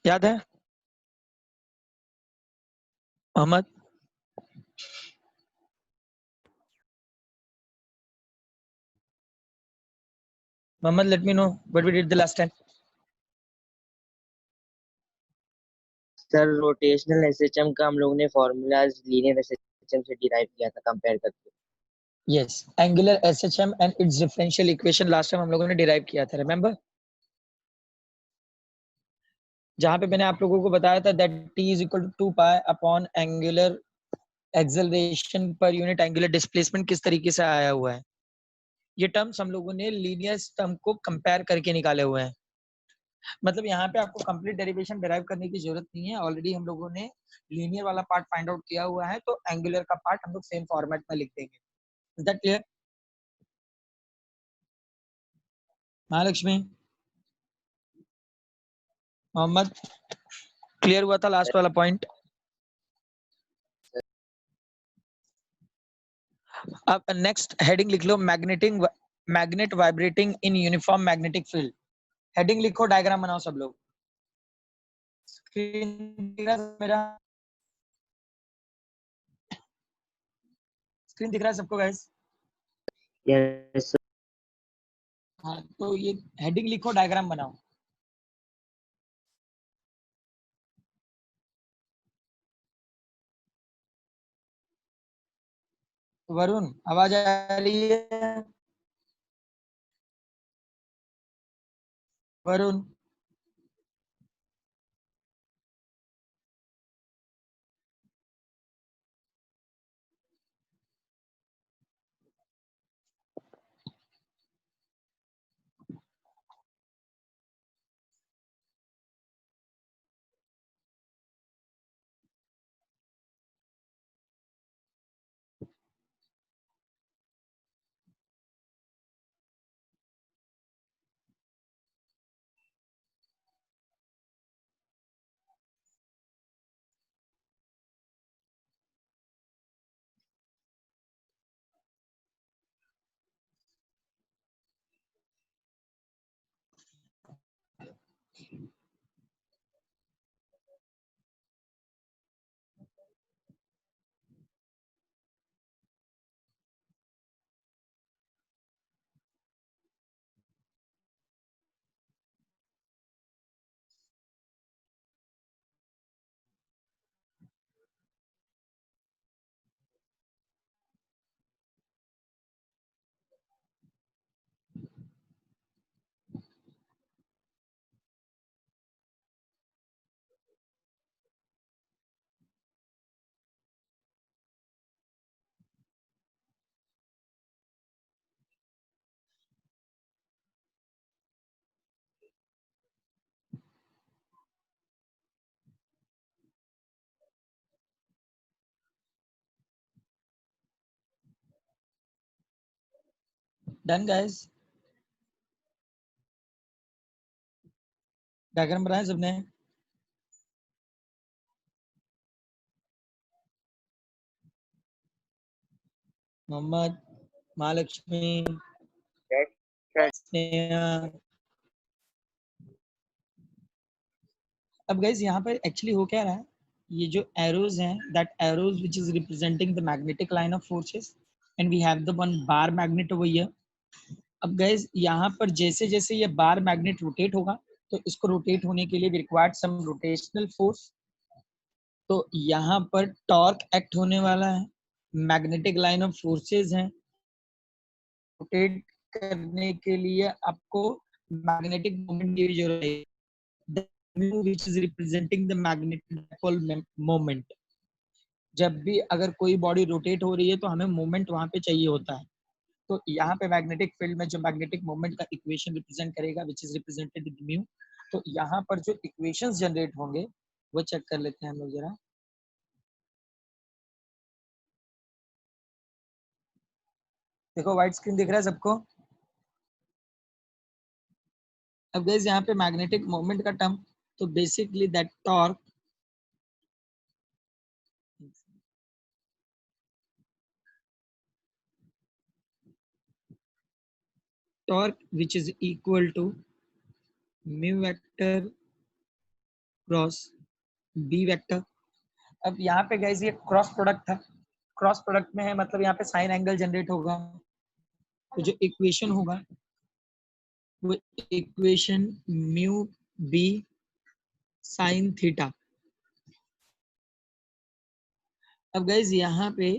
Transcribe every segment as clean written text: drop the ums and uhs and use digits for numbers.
याद है Mohammad? Mohammad, let me know what we did the last time. Sir rotational SHM का हम लोगों ने फॉर्मूलाज लीनियर एसएचएम से डिराइव किया था कंपेयर करके। Yes, angular SHM and its differential equation last time हम लोगों ने derive किया था, remember? जहां पे मैंने आप लोगों को बताया था that t is equal to 2 pi upon angular acceleration per unit angular displacement किस तरीके से आया हुआ है। ये टर्म्स हम लोगों ने लीनियर टर्म को कंपेयर करके निकाले हुए हैं। मतलब यहाँ पे आपको कंप्लीट डेरिवेशन डिराइव करने की जरूरत नहीं है, ऑलरेडी हम लोगों ने लीनियर वाला पार्ट फाइंड आउट किया हुआ है, तो एंगुलर का पार्ट हम लोग सेम फॉर्मेट में लिख देंगे। Is that clear? Mahalakshmi, Mohammad, clear हुआ था लास्ट वाला पॉइंट? अब नेक्स्ट हेडिंग लिख लो, magnet vibrating in uniform magnetic field. Heading लिखो, डायग्राम बनाओ सब लोग। स्क्रीन दिख रहा है मेरा? स्क्रीन दिख रहा है सबको गाइस? Yes sir. हाँ, तो ये हेडिंग लिखो, डायग्राम बनाओ। वरुण, आवाज आ रही है? Varun, done guys? डायग्राम बनाया सबने? मोहम्मद, महालक्ष्मी, स्नेहा। अब गाइस यहाँ पर एक्चुअली हो क्या रहा है, ये जो एरोज हैं, that arrows which is representing the magnetic line of forces and we have the one bar magnet over here. अब गाइस यहाँ पर जैसे जैसे ये बार मैग्नेट रोटेट होगा, तो इसको रोटेट होने के लिए we required some rotational force. तो यहाँ पर टॉर्क एक्ट होने वाला है, मैग्नेटिक लाइन ऑफ फोर्सेस हैं, रोटेट करने के लिए आपको मैग्नेटिक मोमेंट की जरूरत है, the mu which is representing the magnetic dipole moment। जब भी अगर कोई बॉडी रोटेट हो रही है तो हमें मोमेंट वहां पे चाहिए होता है। तो यहाँ पे मैग्नेटिक फील्ड में जो मैग्नेटिक मोमेंट का इक्वेशन रिप्रेजेंट करेगा which is represented with mu, तो यहाँ पर जो इक्वेशंस जनरेट होंगे वो चेक कर लेते हैं हम लोग जरा। देखो व्हाइट स्क्रीन दिख रहा है सबको? अब गाइस यहाँ पे मैग्नेटिक मोमेंट का टर्म, तो basically that torque which is equal to mu vector cross B vector. अब यहाँ पे गाइस ये क्रॉस प्रोडक्ट था, क्रॉस प्रोडक्ट में है मतलब यहाँ पे साइन एंगल जनरेट होगा, तो जो इक्वेशन होगा वो equation mu B sine theta. अब गाइस यहाँ पे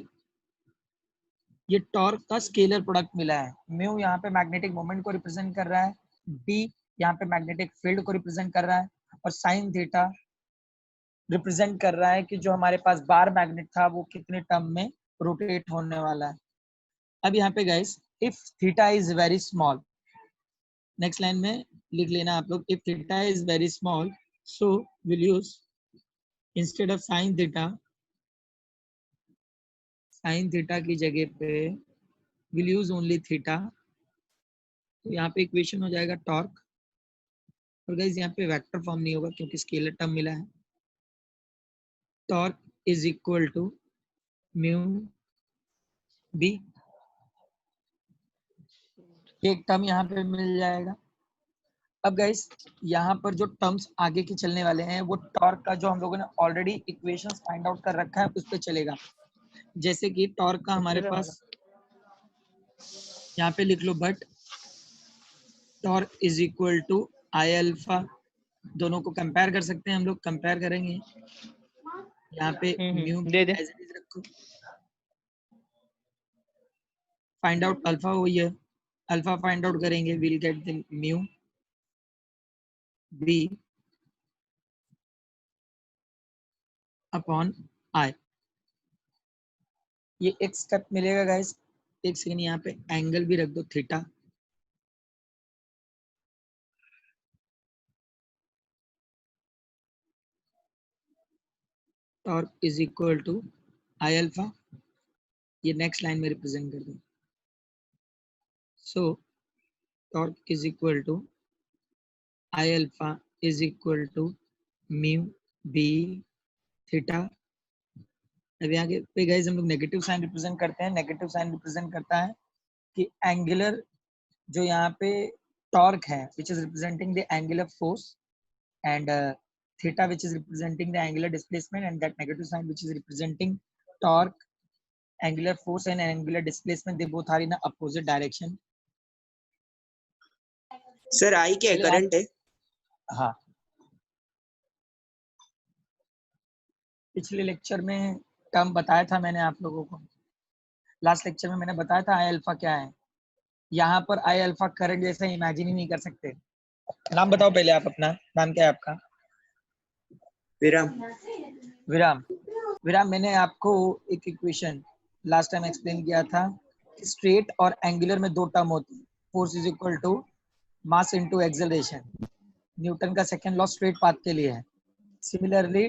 ये टॉर्क का स्केलर प्रोडक्ट मिला है, म्यू यहाँ पे मैग्नेटिक मोमेंट को रिप्रेजेंट कर रहा है, बी यहाँ पे मैग्नेटिक फील्ड को रिप्रेजेंट कर रहा है, और साइन थीटा रिप्रेजेंट कर रहा है कि जो हमारे पास बार मैग्नेट था वो कितने टर्म में रोटेट होने वाला है। अब यहाँ पे guys if theta is very small, next line में लिख लेना आप लोग, if theta is very small so will use instead of sine theta की जगह पे विल यूज ओनली थीटा। तो यहाँ पे इक्वेशन हो जाएगा टॉर्क, और गाइस यहाँ पे वेक्टर फॉर्म नहीं होगा क्योंकि स्केलर टर्म मिला है। Torque is equal to mu B, एक टर्म यहाँ पे मिल जाएगा। अब गाइस यहाँ पर जो टर्म्स आगे के चलने वाले हैं वो टॉर्क का जो हम लोगों ने ऑलरेडी इक्वेशंस फाइंड आउट कर रखा है उस पे चलेगा। जैसे कि टॉर्क का हमारे पास यहाँ पे लिख लो, but torque is equal to I alpha, दोनों को कंपेयर कर सकते हैं हम लोग, कंपेयर करेंगे यहाँ पे म्यू दे दे। एज इट इज रखो, फाइंड आउट अल्फा हुई है, अल्फा फाइंड आउट करेंगे, will get the mu B upon I. ये एक स्टेप मिलेगा गाइस, एक सेकंड यहाँ पे एंगल भी रख दो theta, torque is equal to I alpha, ये नेक्स्ट लाइन में रिप्रेजेंट कर दो। So torque is equal to I alpha is equal to mu B theta. अब यहाँ पे गाइस हम लोग नेगेटिव साइन रिप्रेजेंट करते हैं, नेगेटिव साइन रिप्रेजेंट करता है कि एंगुलर जो यहाँ पे टॉर्क है which is representing the angular force, and theta which is representing the angular displacement, and that negative sign which is representing torque, angular force and angular displacement, they both are in the opposite direction. Sir I क्या है, current है? हाँ, पिछले lecture में term बताया था मैंने आप लोगों को, लास्ट लेक्चर में मैंने बताया था आई अल्फा क्या है। यहाँ पर आई अल्फा करंट जैसा इमेजिन ही नहीं कर सकते। नाम बताओ पहले आप अपना, नाम क्या है आपका? विराम। विराम। विराम, मैंने आपको एक इक्वेशन लास्ट टाइम एक्सप्लेन किया था, स्ट्रेट और एंगुलर में दो टर्म होती है, force is equal to mass into acceleration. Newton का सेकंड लॉ स्ट्रेट पाथ के लिए है, सिमिलरली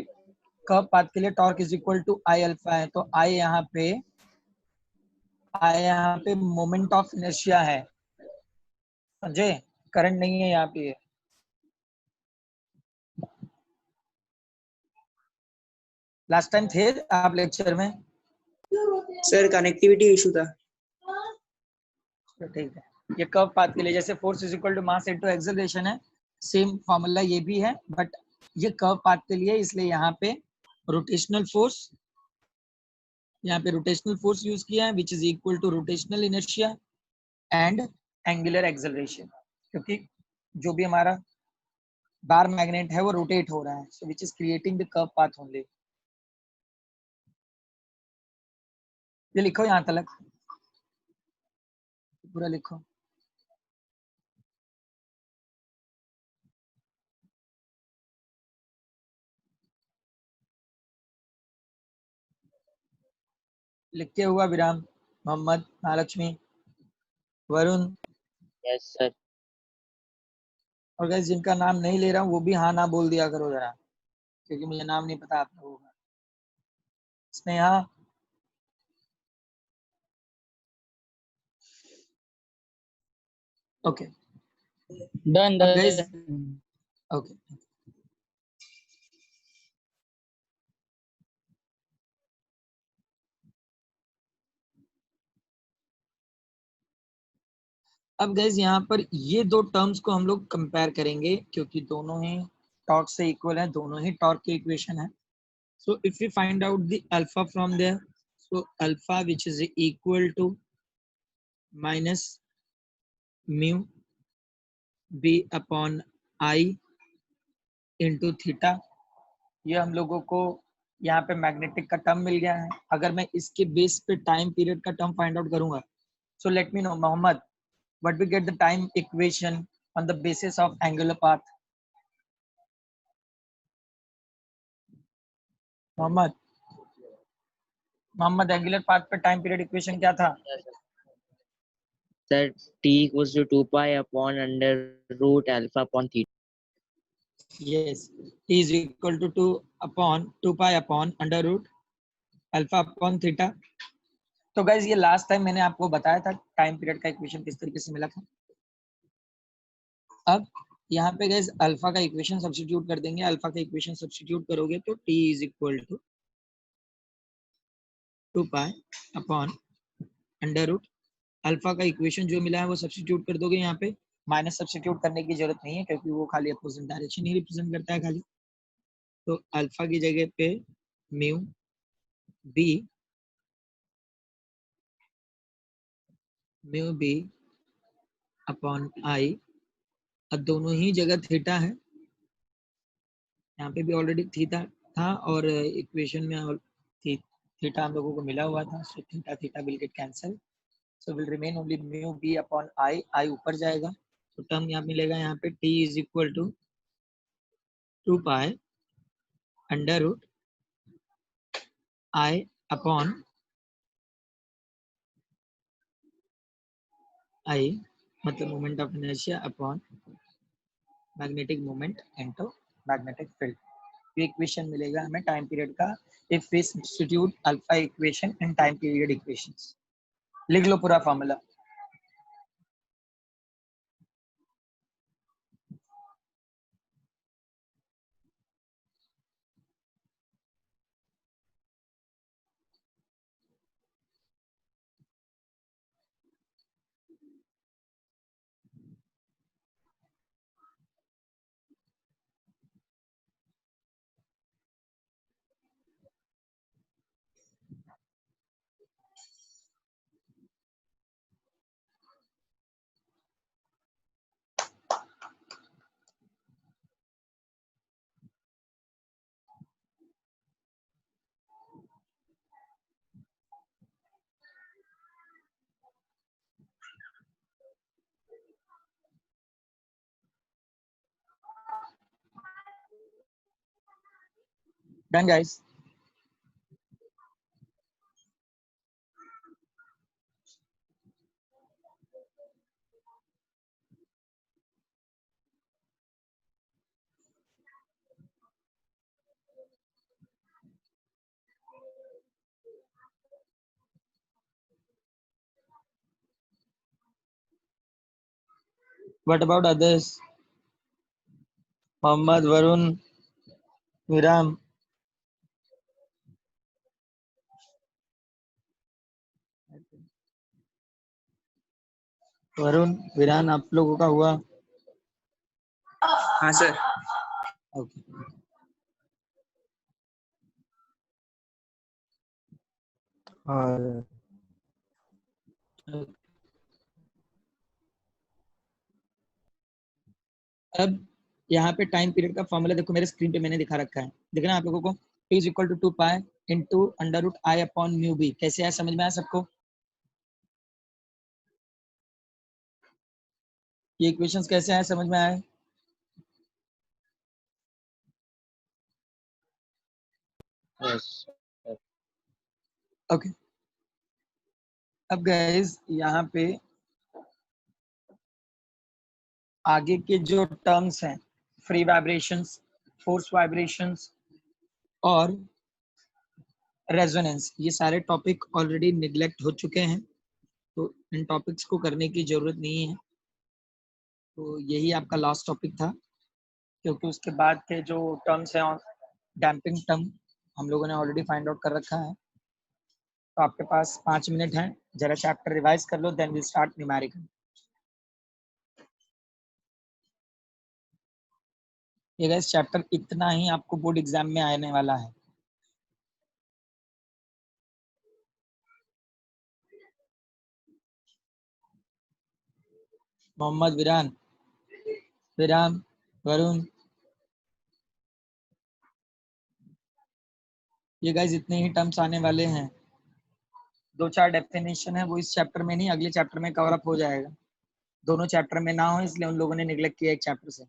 कर्व पाथ के लिए torque is equal to I alpha है। तो आई यहाँ पे मोमेंट ऑफ इनर्शिया है, समझे? करंट नहीं है यहाँ पे। लास्ट टाइम थे आप लेक्चर में? सर कनेक्टिविटी इशू था। ठीक है, ये कर्व पाथ के लिए जैसे force is equal to mass into acceleration है, सेम फॉर्मूला ये भी है, बट ये कर्व पाथ के लिए, इसलिए यहाँ पे रोटेशनल फोर्स, यहाँ पे रोटेशनल फोर्स यूज किया है which is equal to rotational inertia and angular acceleration, क्योंकि जो भी हमारा बार मैग्नेट है वो रोटेट हो रहा है, so which is creating the curve path only. ये लिखो यहाँ तक, पूरा लिखो। लिखते हुआ विराम, मोहम्मद, महालक्ष्मी, वरुण। Yes sir. और गाइस जिनका नाम नहीं ले रहा हूँ वो भी हाँ ना बोल दिया करो जरा, क्योंकि मुझे नाम नहीं पता आप लोगों का। स्नेहा, ओके डन अब गाइस, डन। ओके अब गाइस यहाँ पर ये दो टर्म्स को हम लोग कंपेयर करेंगे क्योंकि दोनों ही टॉर्क से इक्वल है, दोनों ही टॉर्क की इक्वेशन है. So if we find out the alpha from there, so alpha which is equal to minus mu b upon I into theta, ये हम लोगों को यहाँ पे मैग्नेटिक का टर्म मिल गया है. अगर मैं इसके बेस पे टाइम पीरियड का टर्म फाइंड आउट करूंगा, so let me know Mohammed, what we get the time equation on the basis of angular path. Mohammed angular path पे टाइम पीरियड इक्वेशन क्या था? Sir t equals to 2 pi upon under root alpha upon theta. Yes, t is equal to 2 pi upon under root alpha upon theta. तो guys ये last time मैंने आपको बताया था time period का equation किस तरीके से मिला था. अब यहाँ पे गाइज अल्फा का इक्वेशन सब्स्टिट्यूट कर देंगे. अल्फा का इक्वेशन सब्स्टिट्यूट करोगे तो t is equal to 2 pi upon under root. Alpha का इक्वेशन जो मिला है वो सब्स्टिट्यूट कर दोगे. यहाँ पे माइनस सब्स्टिट्यूट करने की जरूरत नहीं है क्योंकि वो खाली अपोजिट डायरेक्शन ही रिप्रेजेंट करता है खाली. तो अल्फा की जगह पे म्यू बी अपॉन आई. अब दोनों ही जगह थीटा है, यहाँ पे भी ऑलरेडी थीटा था और इक्वेशन में थीटा हम लोगों को मिला हुआ था. So theta theta will get cancel, so will remain only mu B upon I. I ऊपर जाएगा तो टर्म यहाँ मिलेगा यहाँ पे t is equal to 2 pi under root I upon I, मतलब moment of inertia upon magnetic moment into magnetic field. ये equation मिलेगा हमें टाइम पीरियड का if we substitute alpha equation in time period equations. लिख लो पूरा formula. Done guys. What about others? Mohammad, Varun, Viram. Varun, Viran, आप लोगों का हुआ? हाँ सर. ओके. अब यहाँ पे टाइम पीरियड का फॉर्मूला देखो मेरे स्क्रीन पे मैंने दिखा रखा है. दिख रहा है आप लोगों को? t is equal to 2 pi into under root I upon mu B. कैसे है, समझ में आया सबको? ये इक्वेशंस कैसे आए, समझ में आए? Yes. ओके. अब गाइस यहाँ पे आगे के जो टर्म्स हैं, फ्री वाइब्रेशंस, फोर्स वाइब्रेशंस और रेजोनेंस, ये सारे टॉपिक ऑलरेडी निगलेक्ट हो चुके हैं. तो इन टॉपिक्स को करने की जरूरत नहीं है. तो यही आपका लास्ट टॉपिक था क्योंकि उसके बाद के जो टर्म्स हैं, डैम्पिंग टर्म हम लोगों ने ऑलरेडी फाइंड आउट कर रखा है. तो आपके पास 5 मिनट हैं, जरा चैप्टर रिवाइज कर लो, देन वी स्टार्ट न्यूमेरिकल. ये गाइस चैप्टर इतना ही आपको बोर्ड एग्जाम में आने वाला है। मोहम्मद विरान, विराम, वरुण, ये गाइस इतने ही टर्म्स आने वाले हैं। 2-4 डेफिनेशन है वो इस चैप्टर में नहीं अगले चैप्टर में कवर अप हो जाएगा। दोनों चैप्टर में ना हो इसलिए उन लोगों ने निगलेक्ट किया एक चैप्टर से।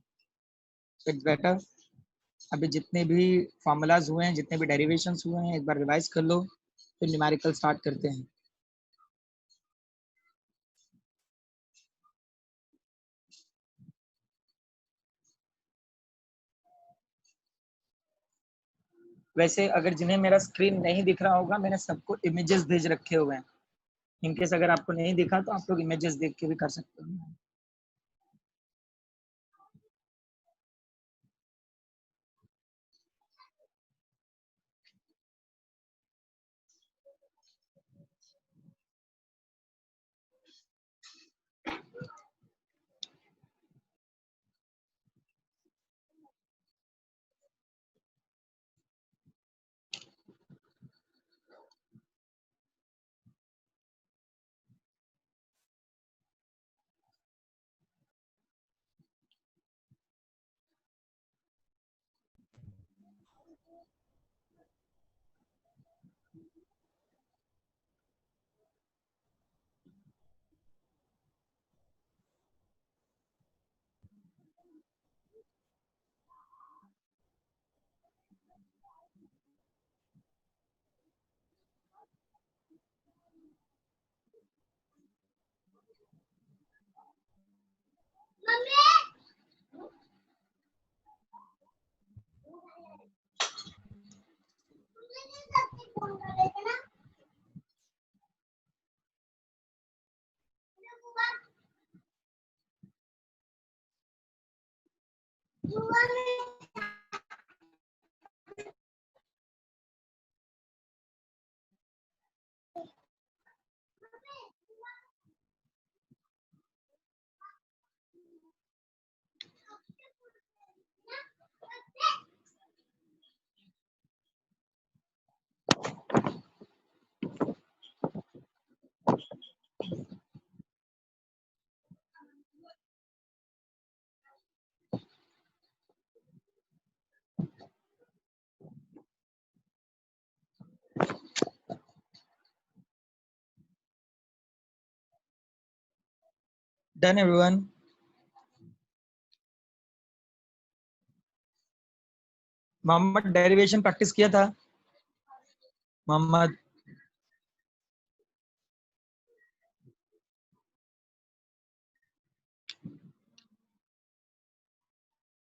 सो इट्स बेटर अभी जितने भी फॉर्मूलाज हुए हैं, जितने भी डेरिवेशंस हुए हैं, एक बार रिवाइज कर लो, फिर न्यूमेरिकल स्टार्ट करते हैं। वैसे अगर जिन्हें मेरा स्क्रीन नहीं दिख रहा होगा, मैंने सबको इमेजेस भेज रखे हुए हैं। इनकेस अगर आपको नहीं दिखा तो आप लोग इमेजेस देख के भी कर सकते हो। Done everyone. Mohammed derivation practice किया था? मोहम्मद,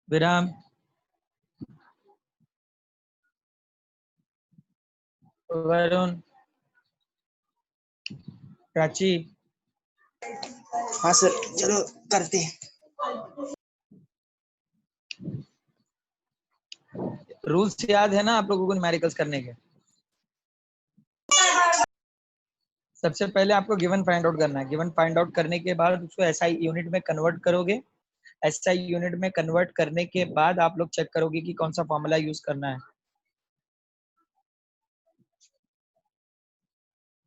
विराम, वरुण, प्राची, हाँ सर, चलो करते हैं। रूल्स याद है ना आप लोगों को न्यूमेरिकल्स करने के? सबसे पहले आपको गिवन फाइंड आउट करना है। गिवन फाइंड आउट करने के बाद उसको एसआई यूनिट में कन्वर्ट करोगे। एसआई यूनिट में कन्वर्ट करने के बाद आप लोग चेक करोगे कि कौन सा फॉर्मूला यूज करना है।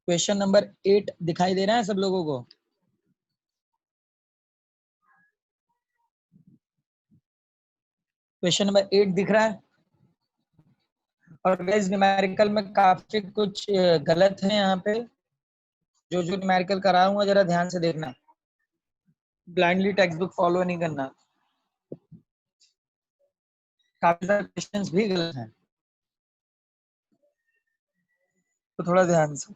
क्वेश्चन नंबर 8 दिखाई दे रहा है सब लोगों को? क्वेश्चन नंबर 8 दिख रहा है? और गाइस न्यूमेरिकल में काफी कुछ गलत है यहाँ पे। जो जो न्यूमेरिकल कराऊंगा जरा ध्यान से देखना, ब्लाइंडली टेक्स्ट बुक फॉलो नहीं करना। काफी सारे क्वेश्चंस भी गलत हैं, तो थोड़ा ध्यान से।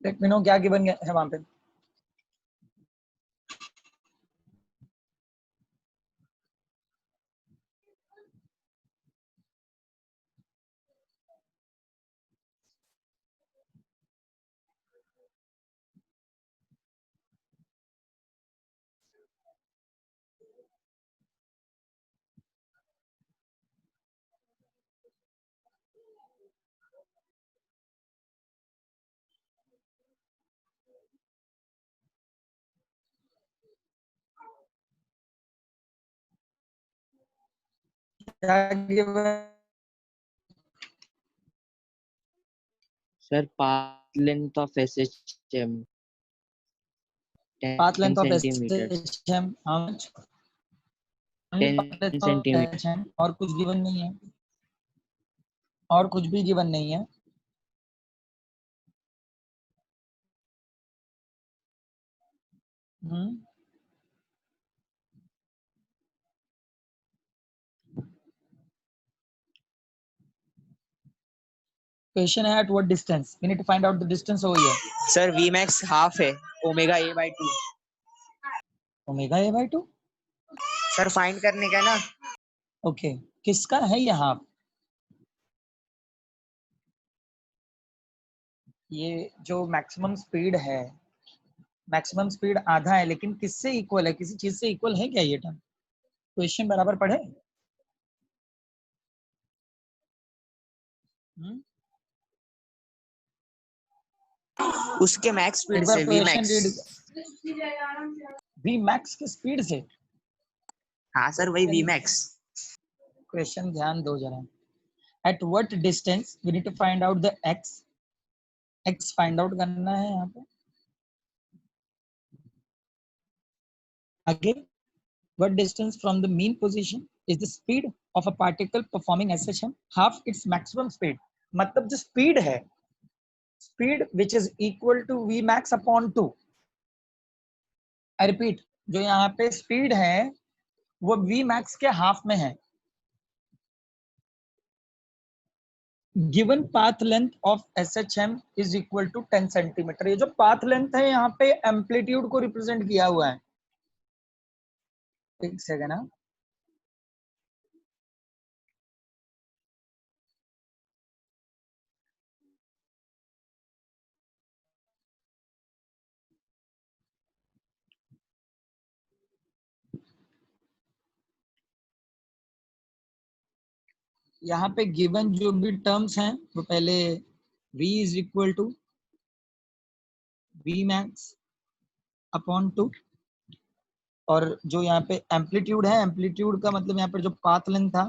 लेट मी नो क्या गिवन है वहां पे। क्या given? Sir path length of SHM path 10 length of centimeters. SHM how much? 10 path length of centimeters. SHM और कुछ गिवन नहीं है, और कुछ भी गिवन नहीं है। क्वेश्चन है at what distance? We need to find out the distance over here. Sir V max half है omega A by 2। Omega A by 2। Sir find करने का ना। ओके, किसका है यहाँ? ये जो मैक्सिमम स्पीड है, मैक्सिमम स्पीड आधा है, लेकिन किससे इक्वल है? किसी चीज से इक्वल है क्या ये टर्म? क्वेश्चन बराबर पढ़े? उसके मैक्स स्पीड एक बार से V question read. Max. V max की स्पीड से? हाँ सर वही वी मैक्स। क्वेश्चन ध्यान दो जरा। At what distance we need to find out the X. X find out करना है यहाँ पे। आगे, what distance from the mean position is the speed of a particle performing SHM half its maximum speed? मतलब जो speed है, speed which is equal to v max upon 2। I repeat, जो यहाँ पे स्पीड है वो v max के half में है। Given path length of SHM is equal to 10 centimetre. ये जो पाथ लेंथ है यहाँ पे एम्पलीट्यूड को रिप्रेजेंट किया हुआ है। एक सेकेंड ना, यहाँ पे गिवन जो भी टर्म्स हैं वो पहले v is equal to v max upon 2, और जो यहाँ पे एम्पलीट्यूड है, एम्पलीट्यूड का मतलब यहाँ पर जो पाथ लेंथ था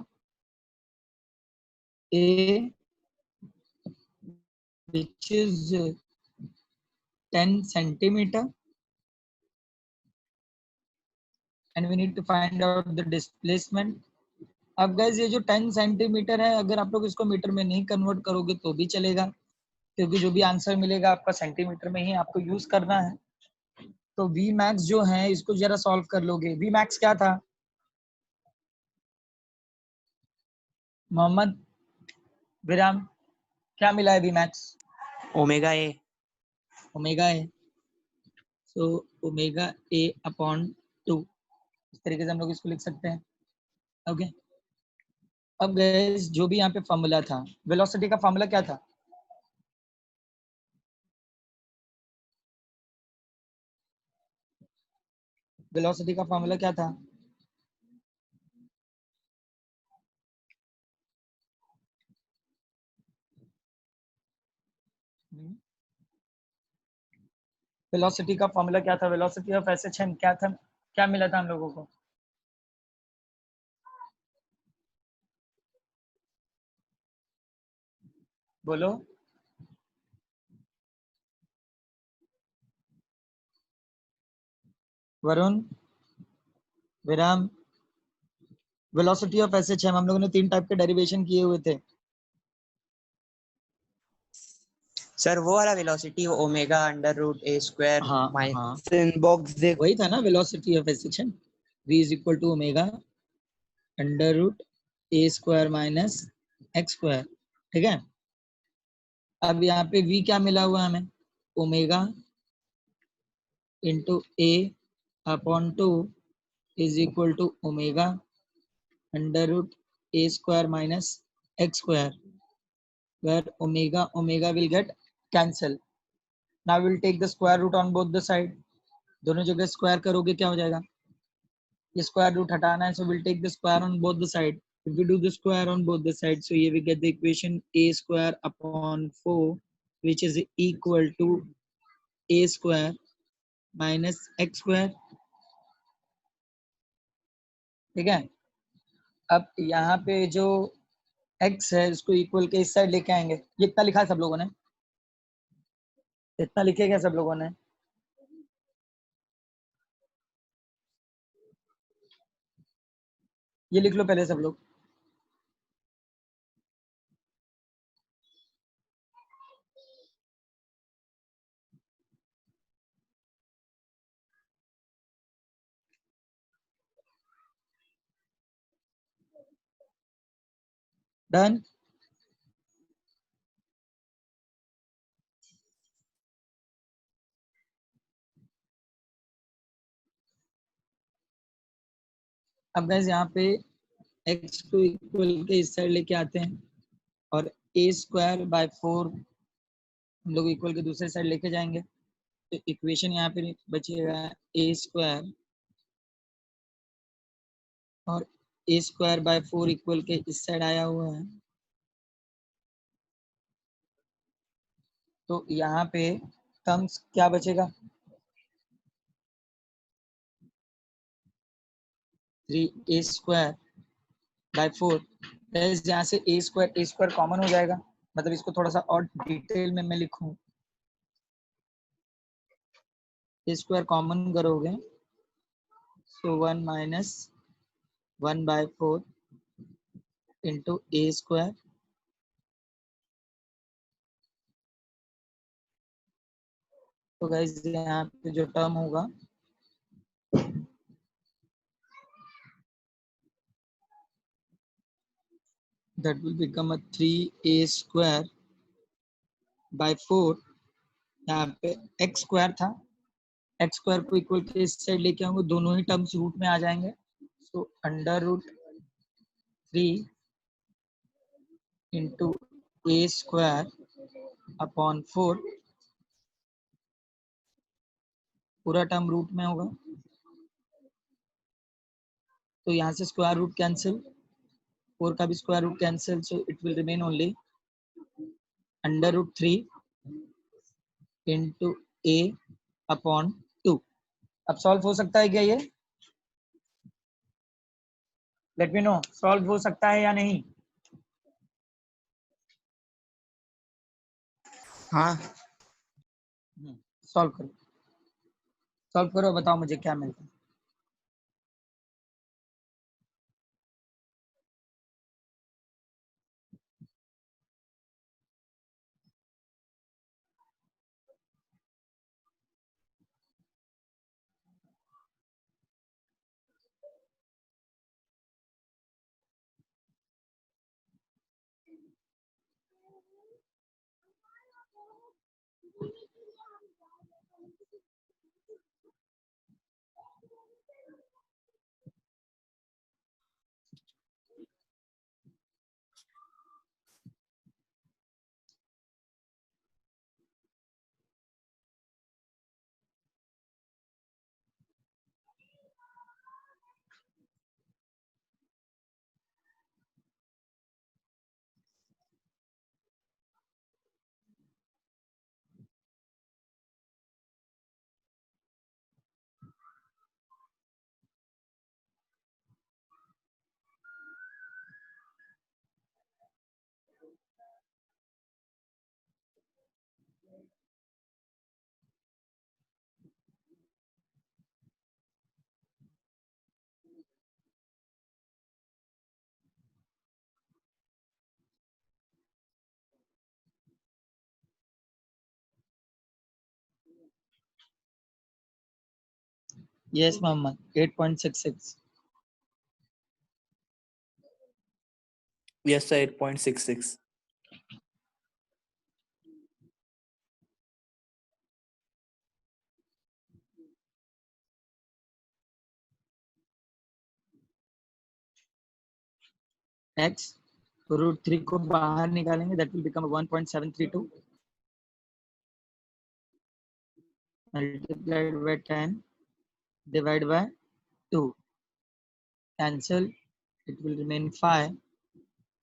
a which is 10 centimetre and we need to find out the displacement। अब गाइस ये जो 10 सेंटीमीटर है, अगर आप लोग इसको मीटर में नहीं कन्वर्ट करोगे तो भी चलेगा, क्योंकि जो भी आंसर मिलेगा आपका सेंटीमीटर में ही आपको यूज करना है। तो v max जो है इसको जरा सॉल्व कर लोगे। v max क्या था मोहम्मद विराम? क्या मिला है v max? Omega A. Omega A. So omega A upon 2, इस तरीके से हम लोग इसको लिख सकते हैं। ओके, अब गाइस जो भी यहाँ पे फॉर्मूला था, वेलोसिटी का फॉर्मूला क्या था? वेलोसिटी का फॉर्मूला क्या था? वेलोसिटी का फॉर्मूला क्या था? वेलोसिटी ऑफ SHM क्या था? क्या मिला था हम लोगों को? बोलो। वरुण, विराम, वेलोसिटी ऑफ SHM हम लोगों ने 3 टाइप के डेरिवेशन किए हुए थे। सर वो वाला velocity omega under root A square हाँ, माइनस इनबॉक्स देख वही था ना velocity of SHM। v is equal to omega under root A square minus x square. ठीक है, अब यहाँ पे v क्या मिला हुआ हमें? Omega into a upon 2 is equal to omega under root a square minus x square, where omega will get cancel. Now we'll take the square root on both the side. दोनों जगह square करोगे क्या हो जाएगा? ये square root हटाना है, so we'll take the square on both the side. If we do the square on both the sides, so here we get the equation a square upon 4, which is equal to a square minus x square. ठीक है, अब यहाँ पे जो x है उसको equal के इस साइड लेके आएंगे. ये इतना लिखा है सब लोगों ने? इतना लिखे क्या सब लोगों ने? ये लिख लो पहले सब लोग. डन. अब गाइस यहाँ पे x को इक्वल के इस साइड लेके आते हैं और a स्क्वायर बाय 4 हम लोग इक्वल के दूसरे साइड लेके जाएंगे. तो इक्वेशन यहाँ पे बचेगा a स्क्वायर और a स्क्वायर बाय 4 इक्वल के इस साइड आया हुआ है. तो यहाँ पे टर्म्स क्या बचेगा? 3a square by 4. यहाँ से a स्क्वायर कॉमन हो जाएगा. मतलब इसको थोड़ा सा और डिटेल में मैं लिखूं, a स्क्वायर कॉमन करोगे so 1 minus 1 by 4 into a square. तो गाइस यहाँ पे जो टर्म होगा that will become a 3a square by 4. यहाँ पे x स्क्वायर था, x स्क्वायर को इक्वल के इस साइड लेके आऊंगे, दोनों ही टर्म्स रूट में आ जाएंगे. So under root 3 into a square upon 4, पूरा टर्म रूट में होगा. तो यहाँ से स्क्वायर रूट कैंसिल, 4 का भी square root cancel, so it will remain only under root 3 into a upon 2. अब सॉल्व हो सकता है क्या ये? लेट मी नो, सॉल्व हो सकता है या नहीं? हाँ. सॉल्व करो, सॉल्व करो, बताओ मुझे क्या मिलता है. Yes, Mohammed. 8.66. Yes, sir, 8.66. x √3 को बाहर निकालेंगे, that will become 1.732 multiplied by 10 divided by 2, cancel, it will remain 5,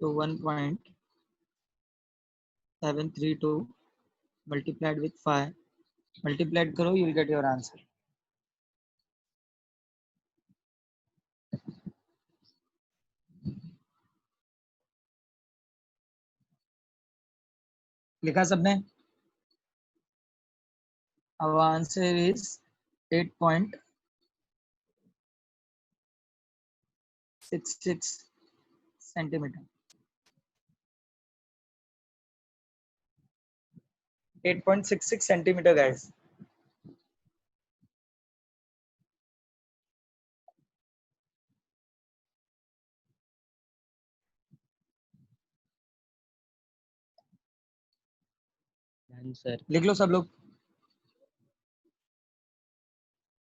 so 1.732 multiplied with 5, multiplied karo, you will get your answer. लिखा सबने? Our answer is 8.66 centimeter. 8.66 centimeter, guys. Done sir, लिख लो सब लोग।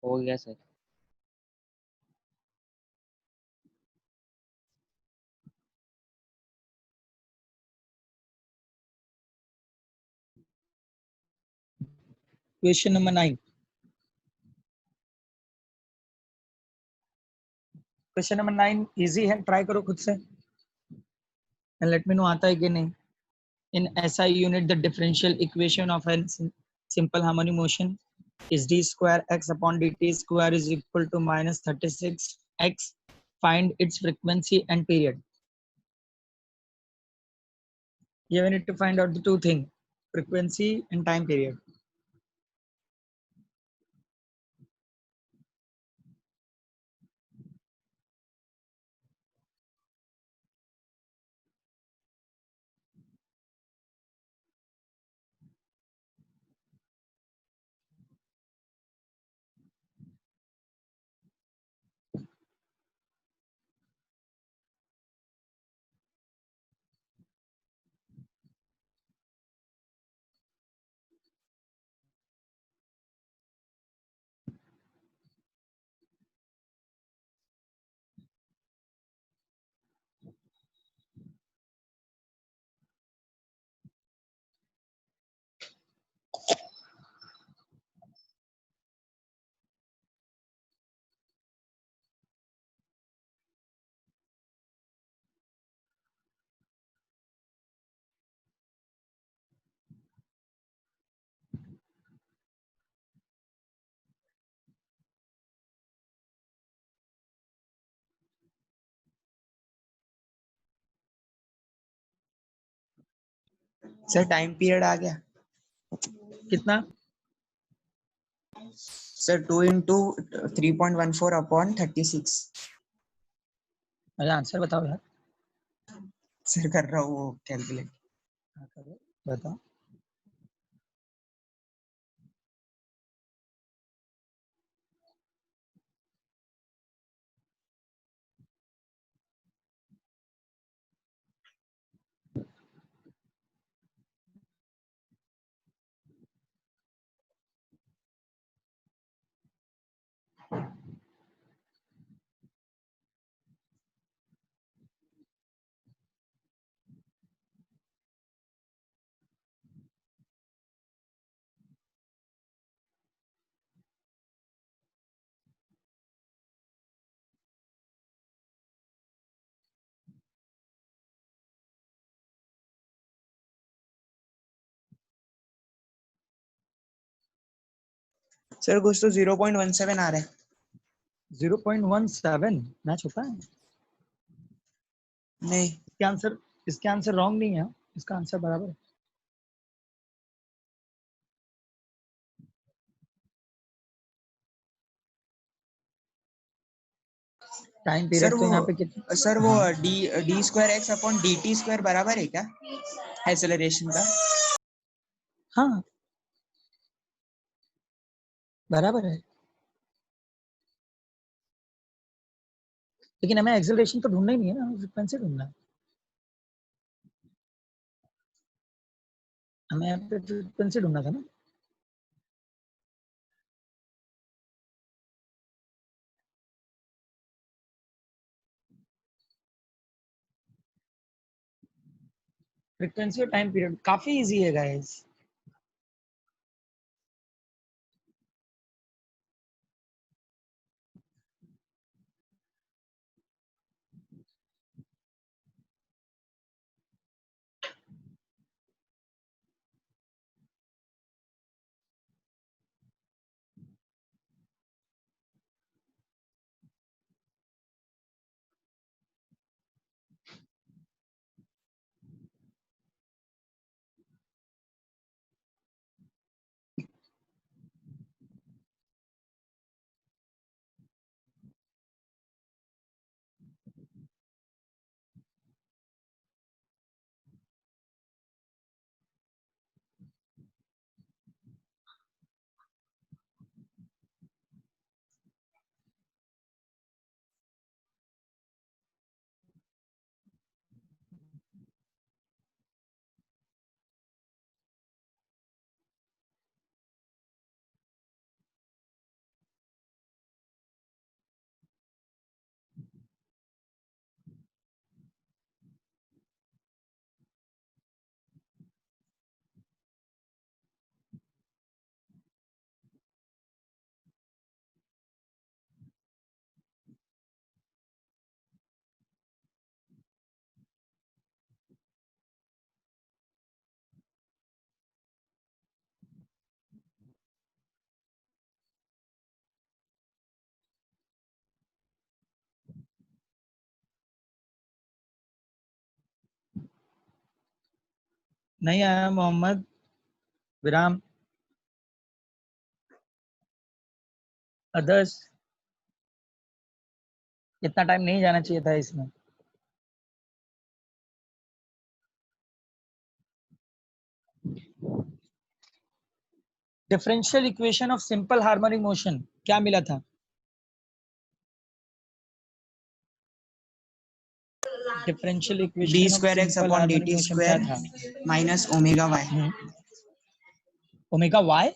हो गया sir. Question number 9। Question number 9 easy है, try करो खुद से एंड लेट मी नो आता है कि नहीं। In SI unit the differential equation of an simple harmonic motion is d square x upon dt square is equal to minus 36x. Find its frequency and period. Here we need to find out the two things, frequency and time period. Sir time period आ गया कितना? Sir 2 into 3.14 upon 36। अरे answer बताओ यार। Sir कर रहा हूँ वो कैलकुलेट। हाँ, करो, बताओ। सर कुछ तो 0.17 आ रहा है। 0.17 मैच होता है? नहीं इसके आंसर रॉन्ग नहीं है, इसका आंसर बराबर है। टाइम सर पीरियड तो यहाँ पे सर वो D square x upon D T square बराबर है क्या एक्सेलरेशन का? हाँ बराबर है, लेकिन हमें एक्सेलरेशन तो ढूंढना ही नहीं है ना, फ्रीक्वेंसी ढूंढना है। हमें यहाँ पे फ्रीक्वेंसी ढूंढना था ना। फ्रीक्वेंसी और टाइम पीरियड काफी इजी है गाइस। नहीं आया मोहम्मद विराम अदर्स। इतना टाइम नहीं जाना चाहिए था इसमें। Differential equation of simple harmonic motion क्या मिला था? Differential D equation of square X simple upon D harmonic T motion क्या स्क्वायर था? Minus omega Y. Omega Y.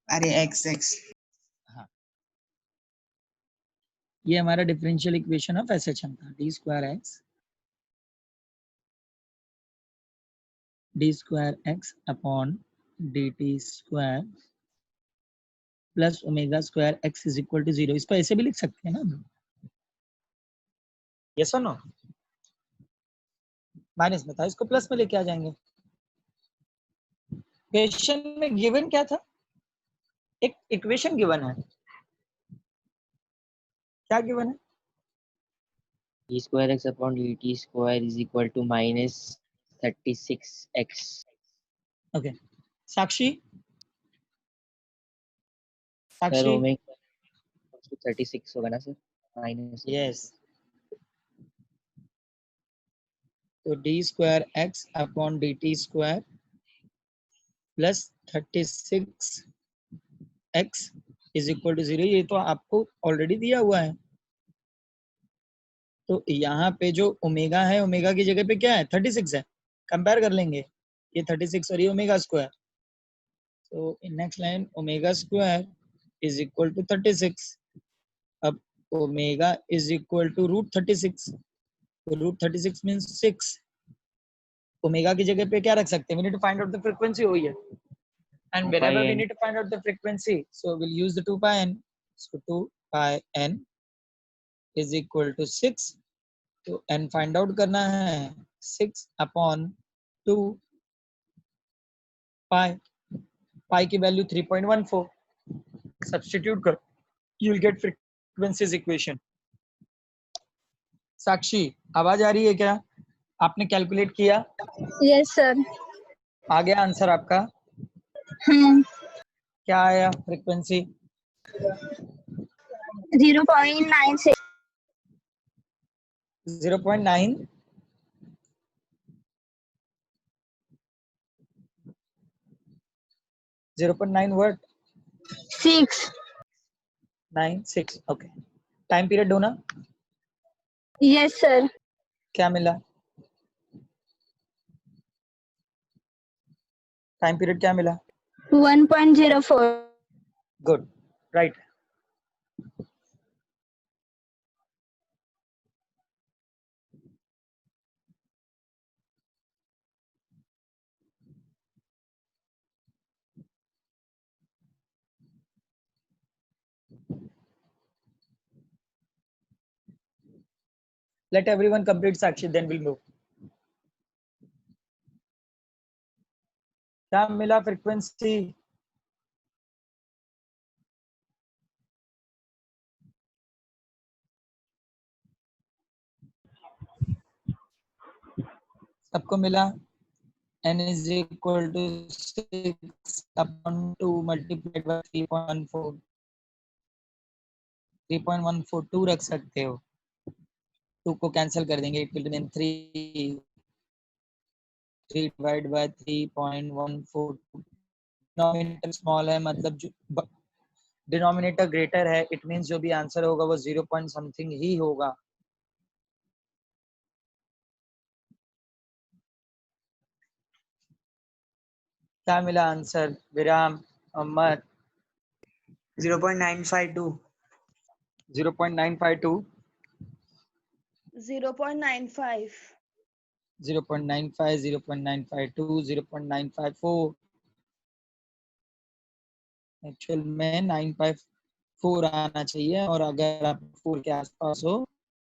अरे एक्स एक्स। हाँ, ये हमारा डिफरेंशियल इक्वेशन ऑफ एसएचएम था। D square x upon D T square plus omega square X is equal to 0। इसको ऐसे भी लिख सकते हैं ना? यस और नो? माइनस में था, इसको प्लस में लेके आ जाएंगे। क्वेश्चन में गिवन क्या था? एक इक्वेशन गिवन है। क्या गिवन है? D square x upon D T square is equal to minus 36x। Okay Sakshi. Sir Sakshi omega 36 होगा ना सर? Minus yes. तो d square x upon D T square plus 36 x is equal to 0। ये तो आपको already दिया हुआ है। तो यहाँ पे जो ओमेगा है, ओमेगा की जगह पे क्या है? 36 है। कंपेयर कर लेंगे, ये 36 और ये ओमेगा स्क्वायर। तो in next line omega square is equal to 36। अब omega is equal to root 36। Root 36 means 6। Omega की जगह पे क्या रख सकते हैं? We need to find out the frequency हुई है, and 2 pi whenever we n। need to find out the frequency, so we'll use the 2 pi n. So 2 pi n is equal to 6. तो n find out करना है 6 upon 2 pi। pi की value 3.14। Substitute कर, you will get frequencies equation। साक्षी आवाज आ रही है क्या? आपने कैलकुलेट किया? Yes sir. आ गया आंसर आपका? क्या आया frequency? 0.96। 0.9। 0.9 what? 6। 96। Okay. Time period ढूंढना? Yes sir. क्या मिला? टाइम पीरियड क्या मिला? 1.04। Good, right. Let everyone complete Sakshi, then we'll move. क्या मिला फ्रीक्वेंसी? सबको मिला? n is equal to 6 upon 2 multiplied by 3.14. 3.142 रख सकते हो, 2 को कैंसिल कर देंगे, it will remain 3 divide by 3.142. Denominator small है, मतलब जो डिनोमिनेटर ग्रेटर है, इट मींस जो भी आंसर होगा वो 0 पॉइंट समथिंग ही होगा. क्या मिला आंसर? विराम, अहमद? 0.952. 0.952, 0.95. 0.95, 0.952, 0.954. एक्चुअल में 954 आना चाहिए, और अगर आप 4 के आसपास हो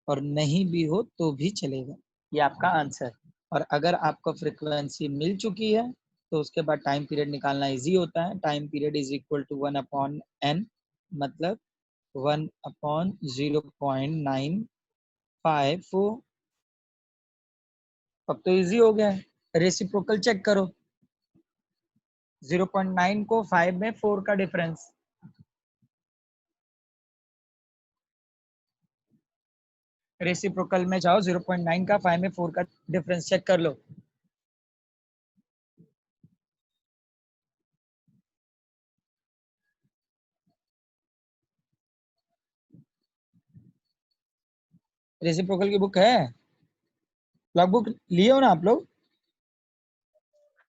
और नहीं भी हो तो भी चलेगा. ये आपका आंसर. और अगर आपको फ्रीक्वेंसी मिल चुकी है तो उसके बाद टाइम पीरियड निकालना इजी होता है. Time period is equal to 1 upon n, मतलब 1 अपॉन 0.954. अब तो इजी हो गया है. रेसिप्रोकल चेक करो. 0.9 को 5 में 4 का डिफरेंस. रेसिप्रोकल में जाओ, 0.9 का 5 में 4 का डिफरेंस चेक कर लो. रेसिप्रोकल की बुक है? लॉग बुक लिए हो ना आप लोग?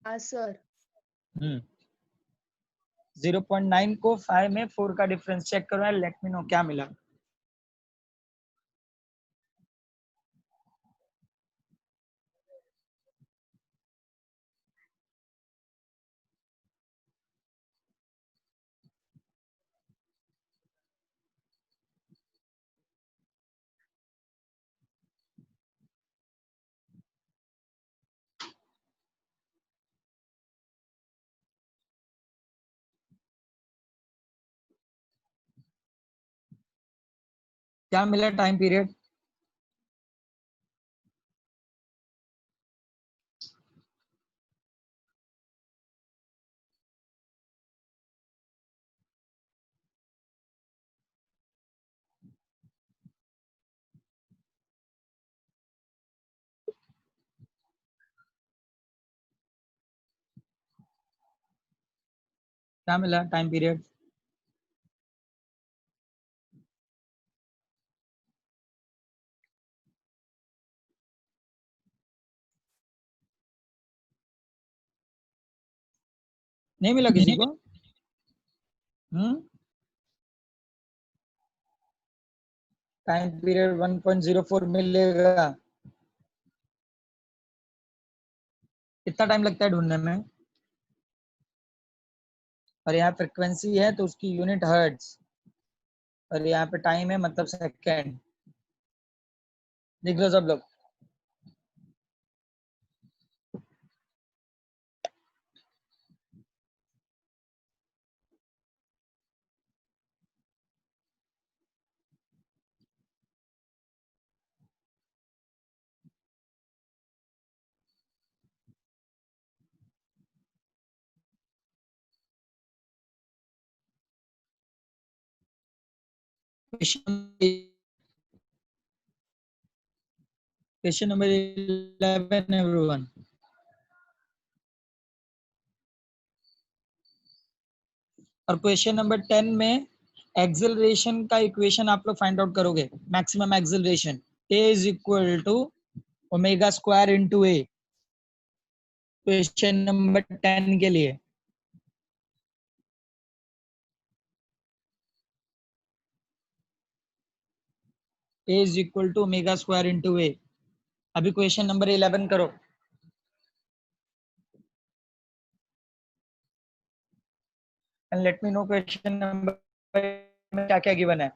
हाँ सर. 0.9 को 5 में 4 का डिफरेंस चेक करो एंड लेट मी नो क्या मिला. क्या मिला टाइम पीरियड? क्या मिला टाइम पीरियड? नहीं मिला किसी को? टाइम पीरियड 1.04 मिलेगा. कितना टाइम लगता है ढूंढने में? और यहाँ फ्रिक्वेंसी है तो उसकी यूनिट हर्ट्ज, और यहाँ पे टाइम है मतलब सेकेंड. लिख लो सब लोग. Question number 11 everyone. और क्वेश्चन नंबर 10 में एक्सेलरेशन का इक्वेशन आप लोग फाइंड आउट करोगे. Maximum acceleration a is equal to omega square into a. Question number 10 के लिए a is equal to omega square into a. अभी क्वेश्चन नंबर 11 करो. And let me know question number में क्या क्या गिवन है.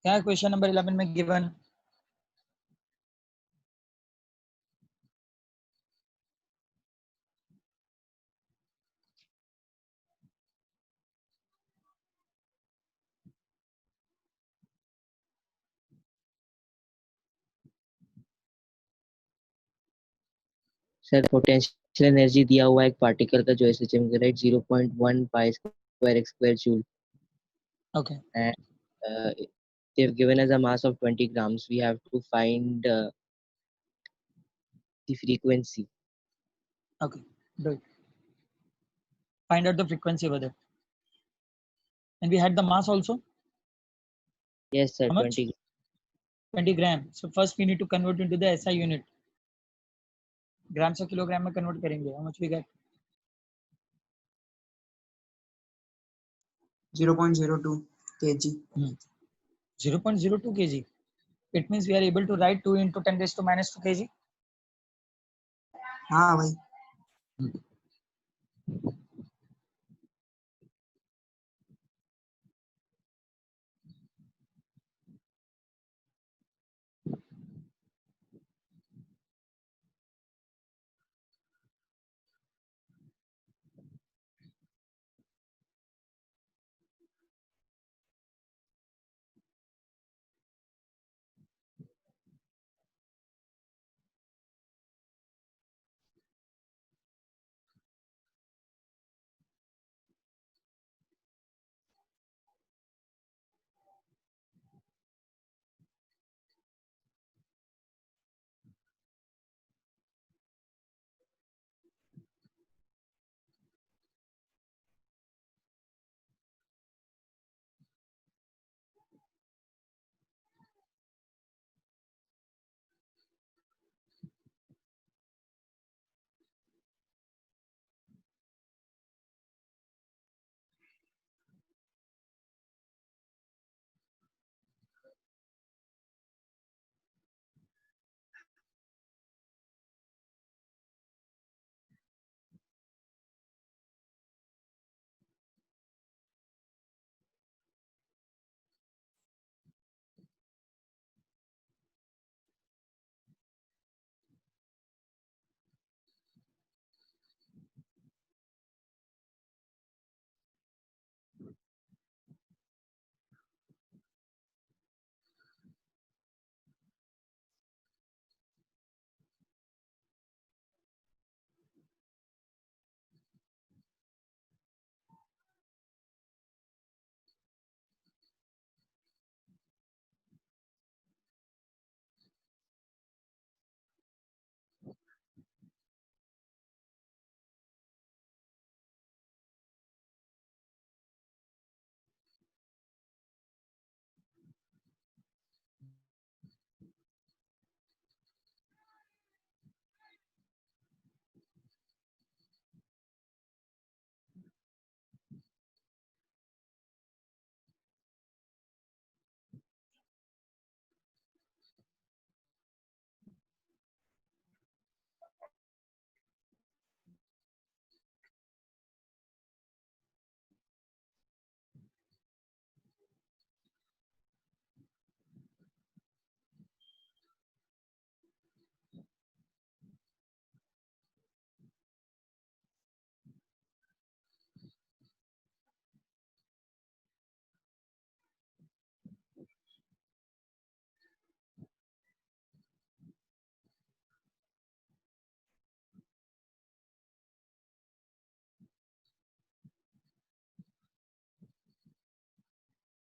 क्या है क्वेश्चन नंबर 11 में गिवन? सर पोटेंशियल एनर्जी दिया हुआ है एक पार्टिकल का जो एसएचएम का, right, 0.1 pi square x square joule, okay and they've given us a mass of 20 grams. We have to find the frequency. Okay do it. Find out the frequency over there. And we had the mass also. Yes sir, How much? 20. 20 gram. So first we need to convert into the SI unit. ग्राम से kilogram में convert करेंगे. How much we get? 0.02 kg. 0.02 kg. It means we are able to write 2 into 10 raised to minus 2 kg. हाँ भाई.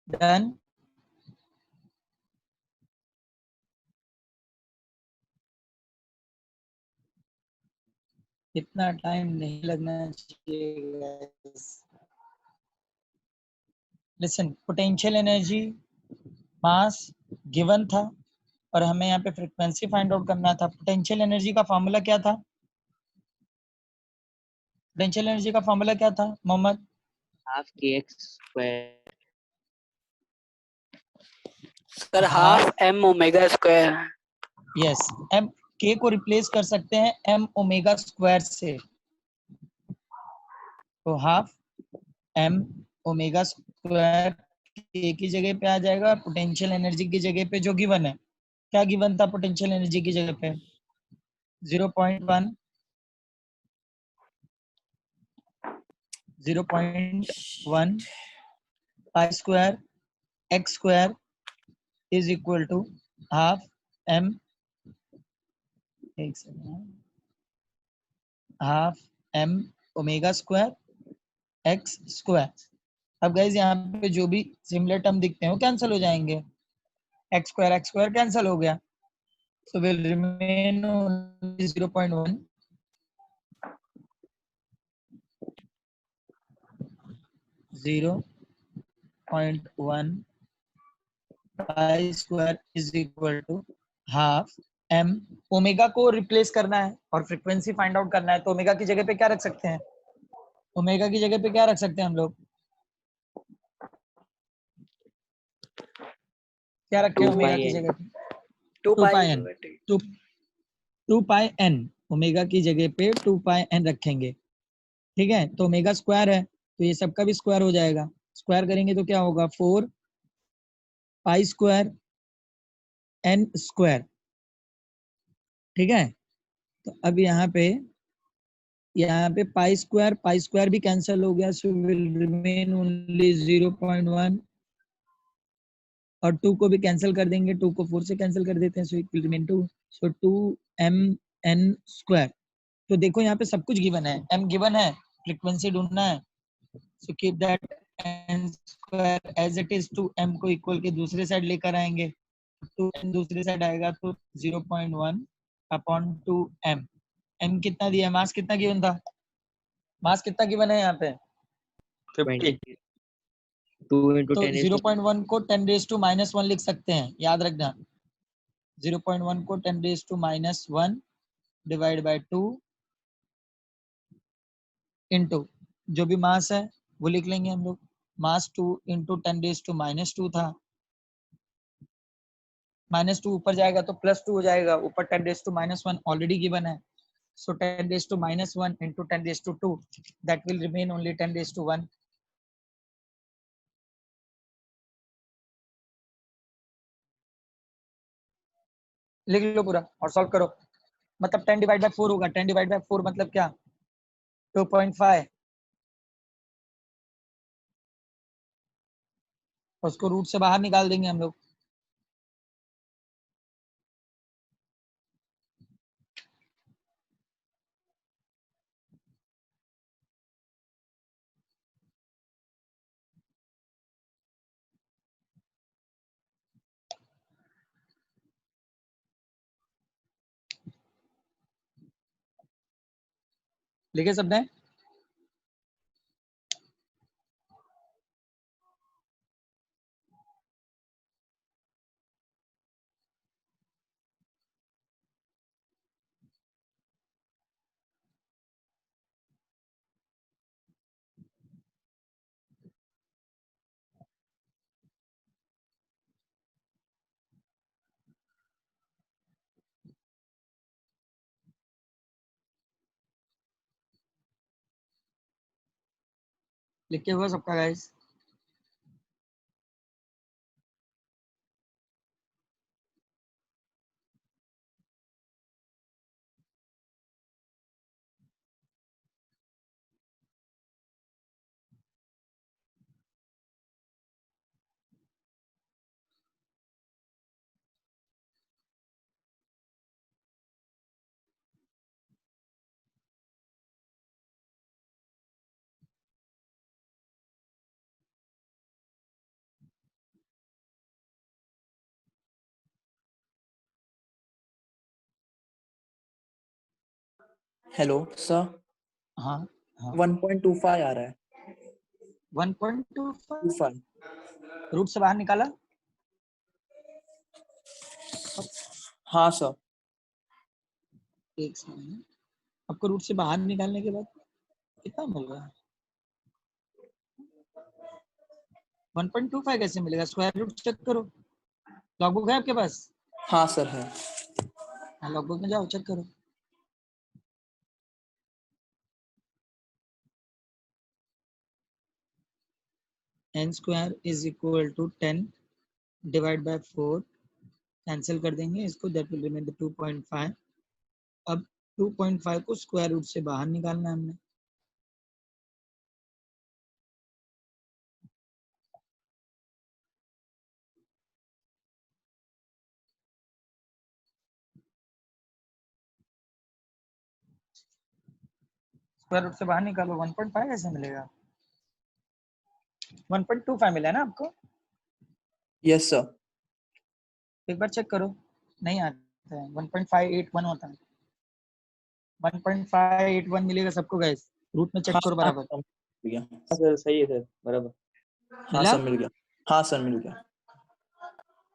Done. इतना time नहीं लगना चाहिए. Listen, potential energy mass given था और हमें यहाँ पे फ्रीक्वेंसी फाइंड आउट करना था. पोटेंशियल एनर्जी का फॉर्मूला क्या था? पोटेंशियल एनर्जी का फॉर्मूला क्या था Mohammed? half kx square. Sir half m omega square. Yes, M के को रिप्लेस कर सकते हैं एम ओमेगा स्क्वायर से. तो हाफ एम ओमेगा स्क्वायर ए की जगह पे आ जाएगा, पोटेंशियल एनर्जी की जगह पे जो गिवन है, क्या गिवन था पोटेंशियल एनर्जी की जगह पे? 0.1, 0.1 pi square x square is equal to half m, एक second, half M omega square x square. अब गाइज यहाँ पे जो भी सिमिलर टर्म दिखते हैं वो कैंसिल हो जाएंगे, एक्स स्क्वायर कैंसिल हो गया, so will remain only 0.1 0.1 pi square is equal to half M. Omega को रिप्लेस करना है और फ्रीक्वेंसी फाइंड आउट करना है, तो ओमेगा की जगह पे क्या रख सकते हैं? ओमेगा की जगह पे क्या रख सकते हैं हम लोग? क्या रखें 2 ओमेगा पाई की एन। जगह पे? 2 2 पाई पाई एन, 2 पाई एन ओमेगा की जगह पे 2 पाई एन रखेंगे, ठीक है। तो ओमेगा स्क्वायर है तो ये सबका भी स्क्वायर हो जाएगा, स्क्वायर करेंगे तो क्या होगा 4 पाई स्क्वायर एन स्क्वायर, ठीक है। तो अब यहाँ पे पाई स्क्वायर भी कैंसिल हो गया, सो विल रिमेन ओनली 0.1 और 2 को भी कैंसिल कर देंगे, 2 को 4 से कैंसिल कर देते हैं, so it will remain 2, so 2 M N square. तो देखो यहाँ पे सब कुछ गिवन है, एम गिवन है, फ्रीक्वेंसी ढूंढना है, so keep that N square as it is, 2 M को इक्वल के दूसरे साइड लेकर आएंगे, 2 एम दूसरे साइड आएगा तो 0.1 अपॉन 2 एम। एम कितना दिया, मास कितना गिवन था, मास कितना गिवन है यहाँ पे 50, 2 into तो 10 is to 0.1 को 10 रेज टू -1 लिख सकते हैं, याद रखना 0.1 को 10 raise to -1 divide by 2 into जो भी मास है वो लिख लेंगे हम लोग, मास 2 इंटू 10 रेज टू -2 था, -2 ऊपर जाएगा तो +2 हो जाएगा, ऊपर 10 रेज टू -1 ऑलरेडी गिवन है, so 10 raised to -1 into 10 raised to 2, that will remain only 10 raised to 1. लिख लो पूरा और सॉल्व करो, मतलब 10 डिवाइड बाय 4 होगा, 10 डिवाइड बाय 4 मतलब क्या 2.5, उसको रूट से बाहर निकाल देंगे हम लोग, लिखे सबने? लिखे हुआ सबका गाइस? हेलो सर, हाँ हाँ 1.25 आ रहा है। 1.25 25। रूट से बाहर निकाला, हाँ सर। एक सेकंड, आपको रूट से बाहर निकालने के बाद कितना मिल रहा है? 1.25 कैसे मिलेगा, स्क्वायर रूट चेक करो, लॉगबुक है आपके पास? हाँ सर है। हाँ लॉगबुक में जाओ चेक करो, n square is equal to 10 divide by 4, cancel कर देंगे इसको, दैट विल रिमेन द 2.5। अब 2.5 को स्क्वायर रूट से बाहर निकालना है हमने। स्क्वायर रूट से बाहर निकालो, 1.5 कैसे मिलेगा? 1.25 मिला है ना आपको? Yes sir. एक बार चेक करो, नहीं आता है, 1.581 होता है। 1.581 मिलेगा सबको गैस, रूट में चेक हाँ करो हाँ बराबर। सर, मिल गया। हाँ सर सही है सर बराबर। हाँ मिला सर मिल गया। हाँ सर मिल गया।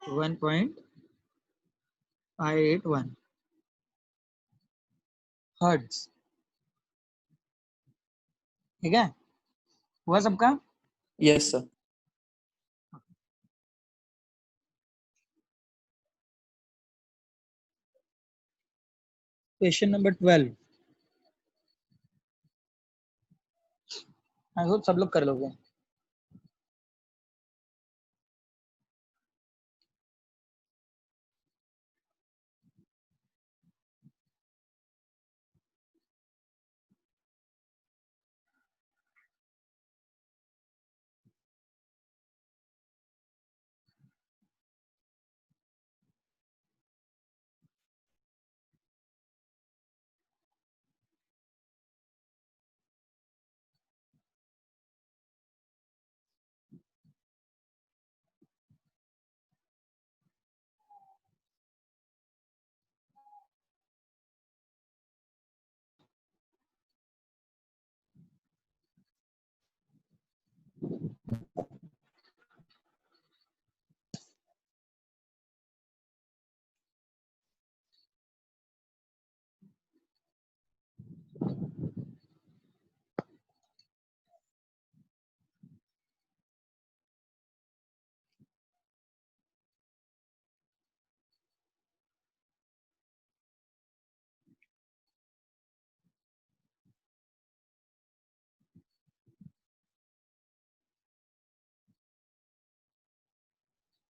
1.581 हर्ट्ज, ठीक है, हुआ सबका? Yes sir. Question number 12, I hope सब लोग कर लोगे।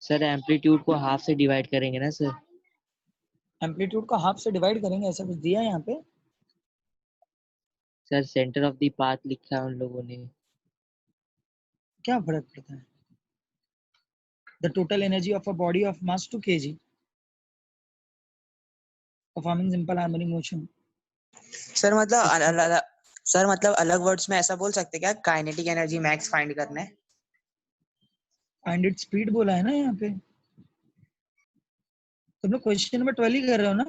सर एम्पलीट्यूड को हाफ से डिवाइड करेंगे ना सर? एम्पलीट्यूड को हाफ से डिवाइड करेंगे, ऐसा कुछ दिया है यहाँ पे? Sir centre of the path लिखा है उन लोगों ने। क्या फर्क पड़ता है? The total energy of a body of mass 2 kg performing simple harmonic motion. Sir मतलब अलग वर्ड्स में ऐसा बोल सकते क्या, काइनेटिक एनर्जी मैक्स फाइंड करना है? फाइंड इट स्पीड बोला है ना यहाँ पे। तुम लोग क्वेश्चन नंबर 12 ही कर रहे हो ना?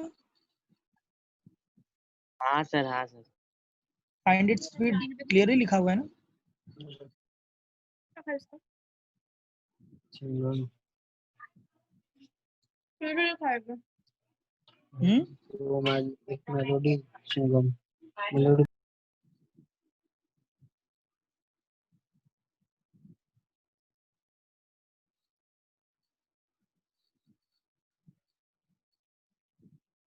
हाँ सर हाँ sir. Find it speed clearly लिखा हुआ है ना? हम्म,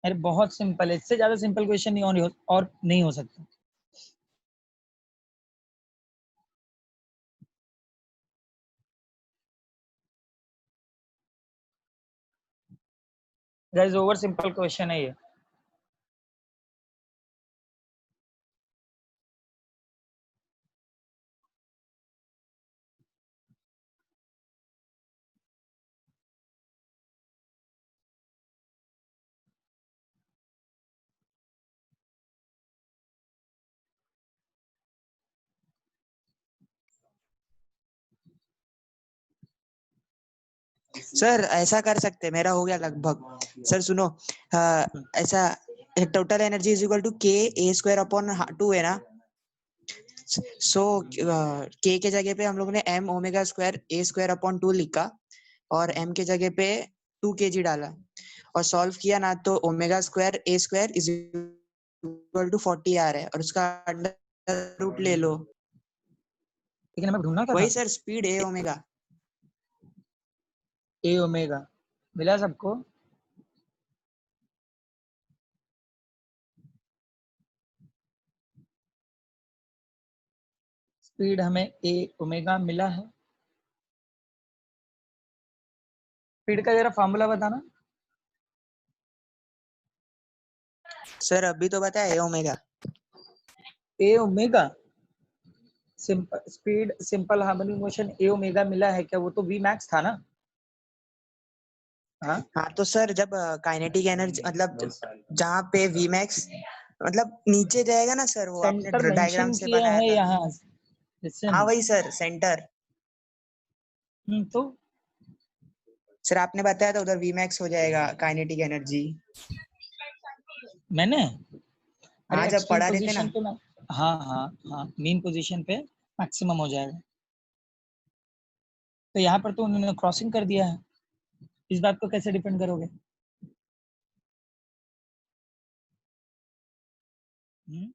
अरे बहुत सिंपल है, इससे ज्यादा सिंपल क्वेश्चन नहीं और नहीं हो सकता। गाइस ओवर सिंपल क्वेश्चन है ये। सर ऐसा कर सकते, मेरा हो गया लगभग। सर सुनो, ऐसा total energy is equal to K A square upon 2 है ना। सो के के जगह पे हम लोग ने M omega square A square upon 2 लिखा, और एम के जगह पे 2 kg डाला, और सॉल्व किया ना तो omega square A square is equal to 40 आ रहा है, और उसका अंडर रूट ले लो। लेकिन हमें ढूंढना क्या वही था? Sir, speed A omega. A omega मिला सबको? स्पीड हमें ए ओमेगा मिला है, स्पीड का जरा फॉर्मूला बताना। सर अभी तो बताया A omega. A omega simple speed simple harmonic motion A omega मिला है क्या? वो तो वी मैक्स था ना। हाँ हाँ तो सर जब काइनेटिक एनर्जी मतलब जहाँ पे वी मैक्स मतलब नीचे जाएगा ना सर, वो सेंटर आपने डायग्राम मेंशन से किया बनाया है था। यहाँ। हाँ लिसन। वही सर, सेंटर। तो सर आपने बताया था उधर वी मैक्स हो जाएगा काइनेटिक एनर्जी। मैंने हाँ अरे जब एक्सट्रीम पढ़ा रहे थे ना। पोजीशन पे मैं हाँ हाँ हाँ मीन पोजीशन पे मैक्सिमम हो जाएगा। तो यहाँ पर तो उन्होंने क्रॉसिंग कर दिया है, इस बात को कैसे डिपेंड करोगे? हम्म?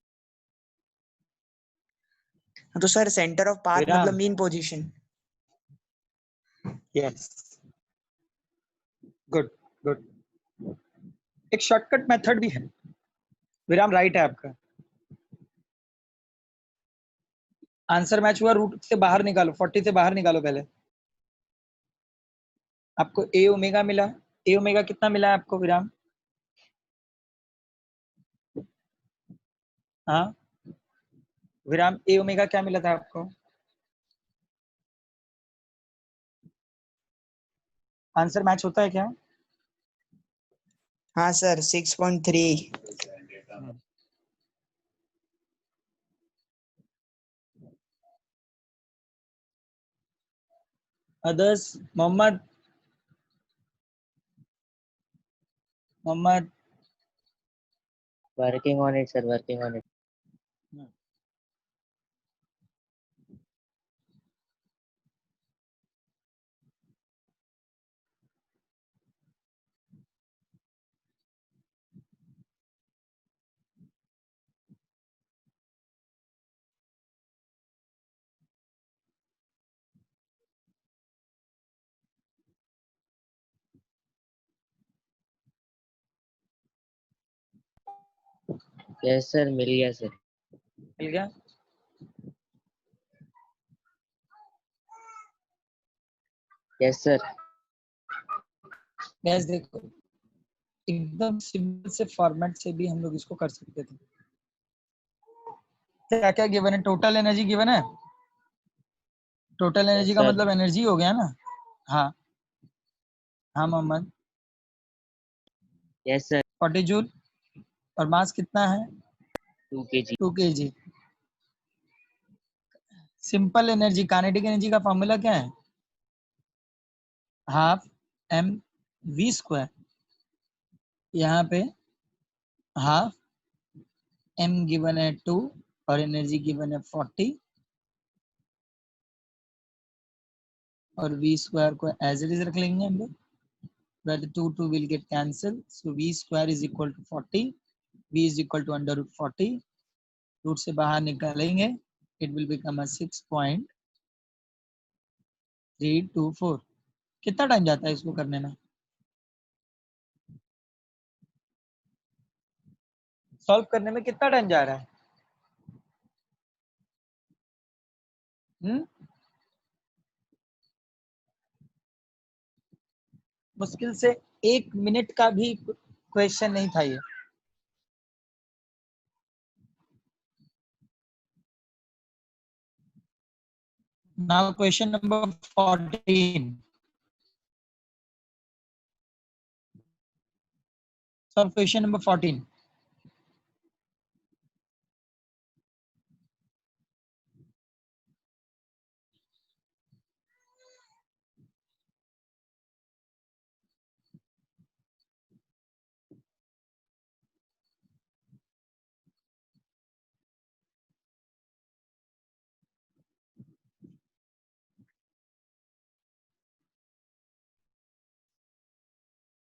तो सर सेंटर ऑफ पाथ मतलब विराम। Mean position. Yes, good good. एक शॉर्टकट मेथड भी है। विराम राइट है आपका। आंसर मैच हुआ, रूट से बाहर निकालो, 40 से बाहर निकालो पहले। आपको ए ओमेगा मिला। ए ओमेगा कितना मिला है आपको विराम? हाँ विराम, ए ओमेगा क्या मिला था आपको? आंसर मैच होता है क्या? हाँ sir 6.3। Others? Mohammed Mohammed working on it sir, working on it. Yes sir, मिल गया सर। मिल गया। Yes sir. गैस देखो, एकदम सिंपल से फॉर्मेट से भी हम लोग इसको कर सकते थे। क्या क्या गिवन है? टोटल एनर्जी गिवन है। टोटल यस एनर्जी का सर। मतलब एनर्जी हो गया ना। हाँ हाँ मोहम्मद। Yes sir. 40 जूल। और मास कितना है? 2 kg। 2 kg। Simple energy, kinetic energy का फॉर्मूला क्या है? Half M V square. यहाँ पे हाफ एम गिवन है 2 और एनर्जी गिवन है 40 और वी स्क्वायर को एज इट इज रख लेंगे हम लोग। where the 2 will get cancelled, so v square is equal to 40, v is equal to under root 40, root से बाहर निकालेंगे, it will become a 6.324। कितना टाइम जाता है इसको करने में? सॉल्व करने में कितना टाइम जा रहा है? मुश्किल से 1 मिनट का भी क्वेश्चन नहीं था ये। Now question number 14। Solve question number 14।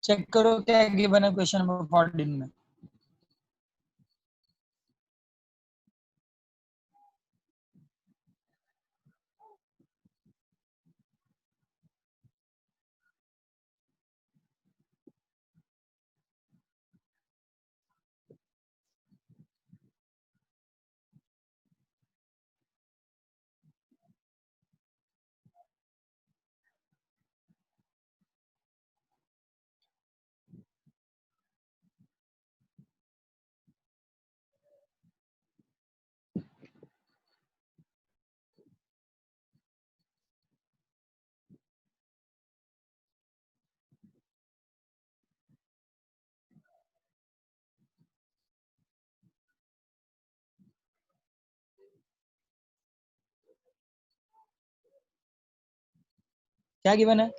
Check करो क्या गिवन है क्वेश्चन नंबर 14 में। क्या गिवन है?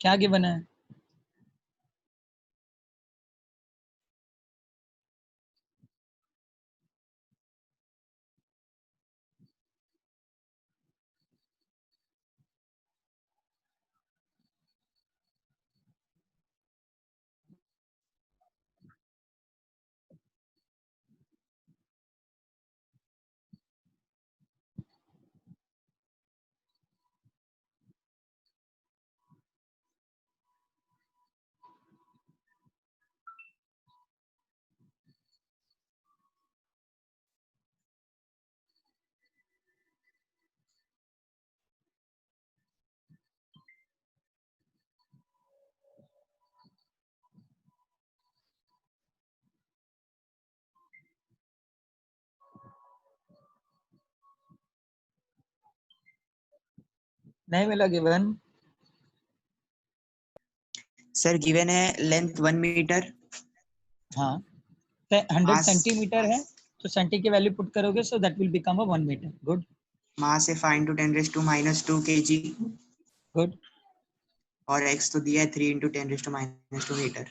क्या गिवन है? नहीं मिला गिवन। सर गिवन है लेंथ 1 मीटर, हाँ, 100 मास सेंटीमीटर है तो सेंटी की वैल्यू पुट करोगे so that will become a 1 metre. Good mass है 5 × 10⁻² kg गुड, और x तो दिया है 3 × 10⁻² मीटर।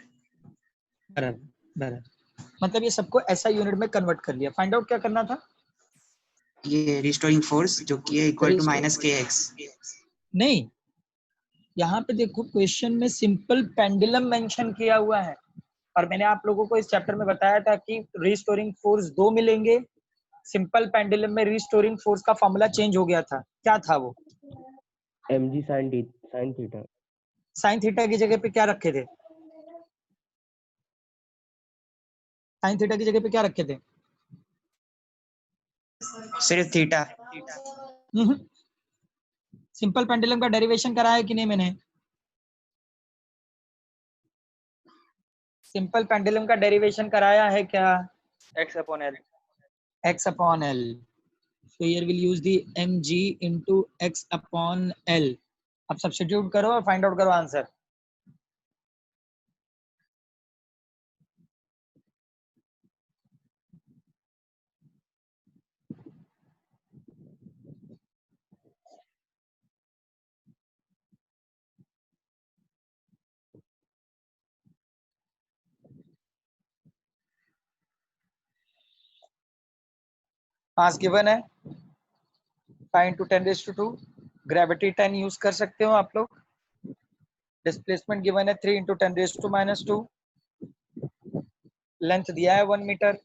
बराबर बराबर। मतलब ये सबको ऐसा यूनिट में कन्वर्ट कर लिया। फाइंड आउट क्या करना था? ये रिस्टोरिंग फोर्स जो कि है इक्वल टू Restore- -kx। नहीं, यहाँ पे देखो क्वेश्चन में सिंपल पेंडुलम मेंशन किया हुआ है और मैंने आप लोगों को इस चैप्टर में बताया था कि रिस्टोरिंग फोर्स दो मिलेंगे। सिंपल पेंडुलम में रिस्टोरिंग फोर्स का फॉर्मूला चेंज हो गया था। क्या था वो? mg sin theta. Sine theta की जगह पे क्या रखे थे? साइन थीटा की जगह पे क्या रखे थे? सिर्फ थीटा। सिंपल पेंडुलम का डेरिवेशन कराया है कि नहीं मैंने? सिंपल पेंडुलम का डेरिवेशन कराया है क्या? x upon l। x upon l. So here we'll use the mg into x upon l. अब सब्स्टिट्यूट करो और फाइंड आउट करो आंसर। मास गिवन है 5 × 10⁻², ग्रेविटी 10 यूज कर सकते हो आप लोग। डिस्प्लेसमेंट गिवन है 3 × 10⁻², लेंथ दिया है 1 मीटर।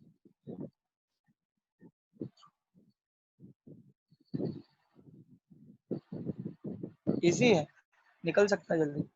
इजी है, निकल सकता है जल्दी।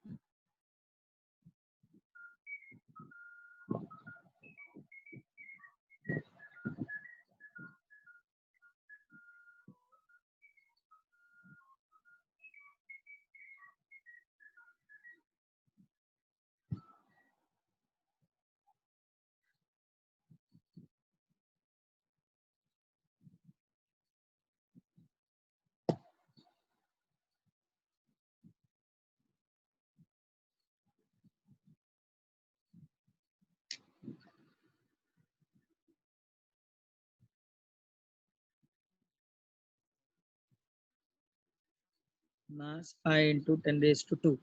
मास 5 × 10⁻²,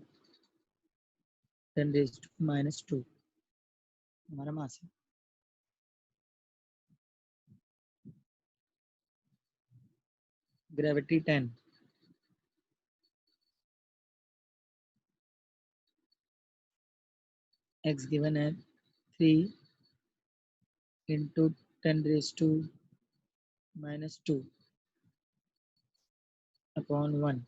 10⁻², हमारा मास है। ग्रेविटी 10, x गिवन है 3 × 10⁻² अपॉन 1,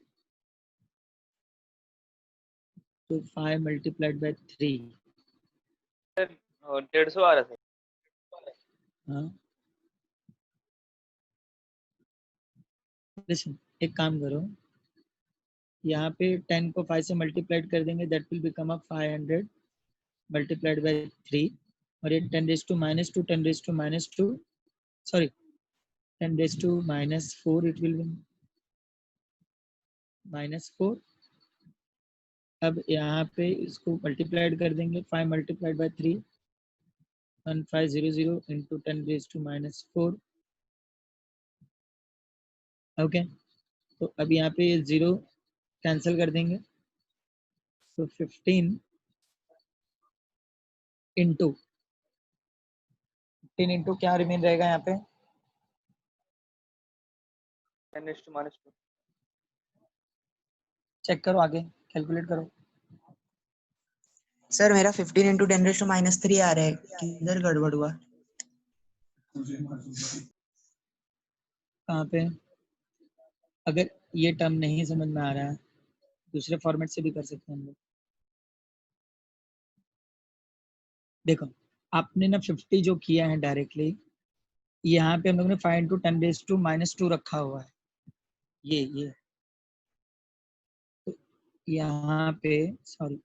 तो 5 × 3। 150 आ रहा था। हाँ लिसन, एक काम करो, यहाँ पे 10 को 5 से मल्टीप्लाइड कर देंगे, that will become a 500 multiplied by 3, और ये 10⁻², 10⁻², सॉरी 10⁻⁻4, इट विल बी -4। अब यहाँ पे इसको मल्टीप्लाइड कर देंगे, 5 × 3, 1500 × 10⁻⁻4। ओके, तो अब यहाँ पे 0 कैंसिल कर देंगे, तो 15 इंटू क्या रिमेन रहेगा यहाँ पे? 10⁻²। चेक करो, आगे कैलकुलेट करो। सर मेरा 15 × 10⁻³ आ रहा है, किधर गड़बड़ हुआ? कहाँ पे? अगर ये टर्म नहीं समझ में आ रहा है, दूसरे फॉर्मेट से भी कर सकते हैं हम लोग। देखो, आपने ना 50 जो किया है डायरेक्टली, यहाँ पे हम लोग ने 5 × 10⁻² रखा हुआ है, ये तो यहाँ पे सॉरी,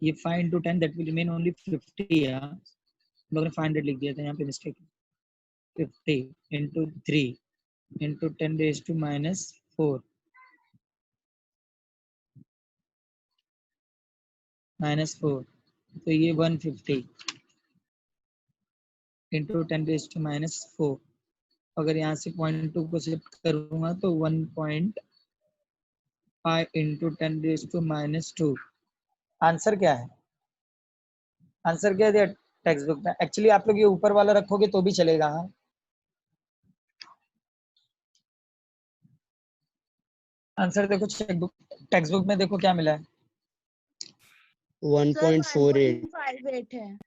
ये 5 × 10 दैट विल रिमेन ओनली 50। हम लोग ने 500 लिख दिया था, यहाँ पे मिस्टेक है। 50 × 3 × 10⁻⁻4 -4, तो ये 150 × 10⁻⁻4। अगर यहाँ से 0.2 को शिफ्ट करूँगा तो 1.5 × 10⁻²। आंसर क्या है? आंसर क्या दिया टेक्स्ट बुक में? एक्चुअली आप लोग ये ऊपर वाला रखोगे तो भी चलेगा। हाँ, आंसर देखो, चेकबुक टेक्स्ट बुक में देखो क्या मिला है। 1.48 1.58 है।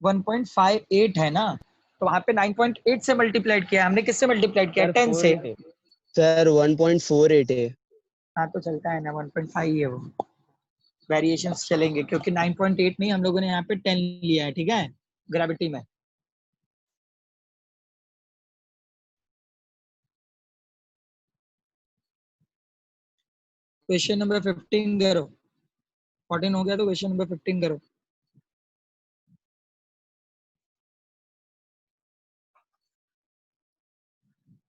1.58 है ना, तो वहां पे 9.8 से मल्टीप्लाइड किया, हमने किससे मल्टीप्लाइड किया? सर 10 से। 48 है। सर 1.48 है। हाँ तो चलता है ना, 1.5 है वो, वेरिएशंस चलेंगे क्योंकि 9.8 नहीं, हम लोगों ने यहाँ पे 10 लिया है, ठीक है, ग्रेविटी में। क्वेश्चन नंबर 15 करो, 14 हो गया तो क्वेश्चन नंबर 15 करो।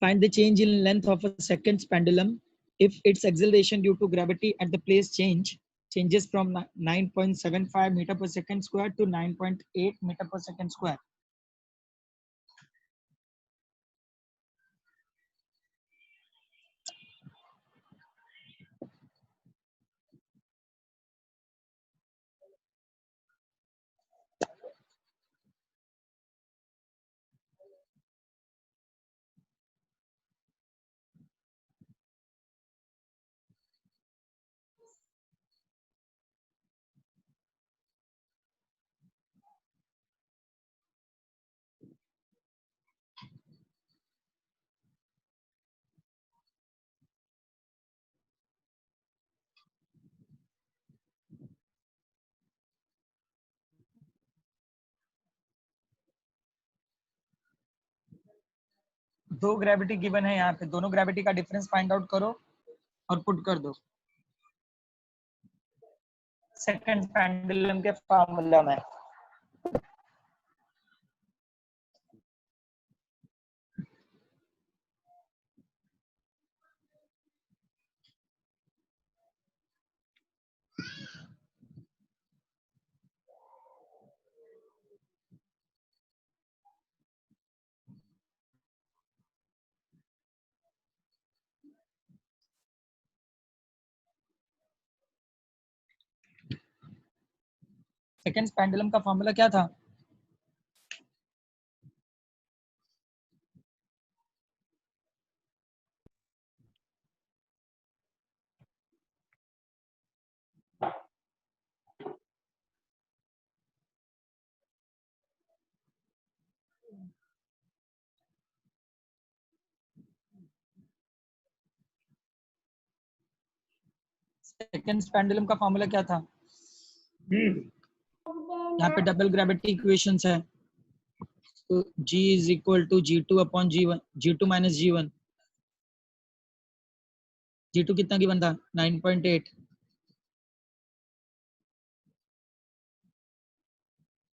Find the change in length of a second's pendulum if its acceleration due to gravity at the place changes from 9.75 meter per second square to 9.8 meter per second square. दो gravity given है यहाँ पे, दोनों gravity का difference find out करो और put कर दो सेकंड पेंडुलम के फार्मूला में। सेकंड पेंडुलम का फार्मूला क्या था? सेकंड पेंडुलम का फार्मूला क्या था? यहाँ पे डबल ग्रेविटी इक्वेशंस है, तो G is equal to G2 upon G1, G2 minus G1। G2 कितना गिवन था? 9.8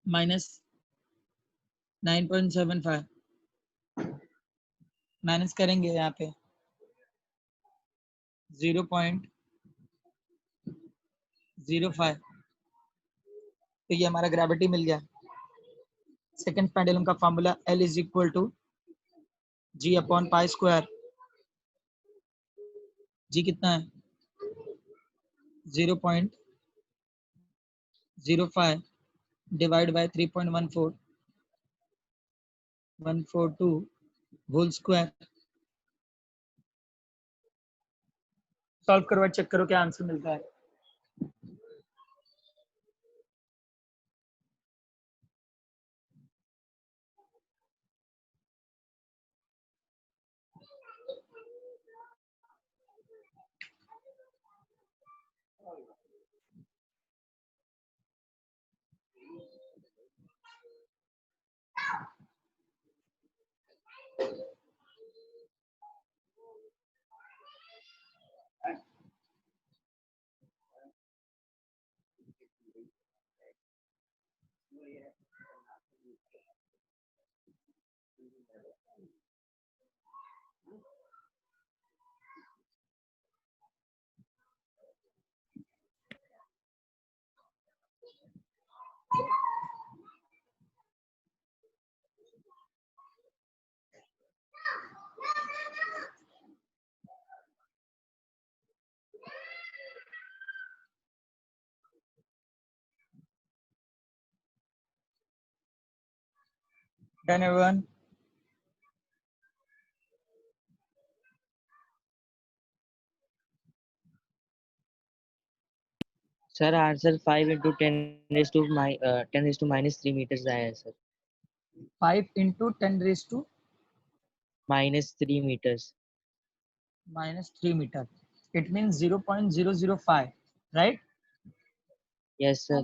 माइनस 9.75, माइनस करेंगे यहाँ पे 0.05, तो ये हमारा ग्रेविटी मिल गया। सेकंड पेंडुलम का formula L is equal to G upon pi square. G कितना है? 0.05 divide by 3.14142 whole square. Solve करो, चेक करो क्या आंसर मिलता है। Done everyone? Sir answer 5 into 10 raised to 10 raised to minus 3 meters आया है sir. 5 into 10 raised to minus 3 meters। minus 3 meter. It means 0.005, right? yes sir।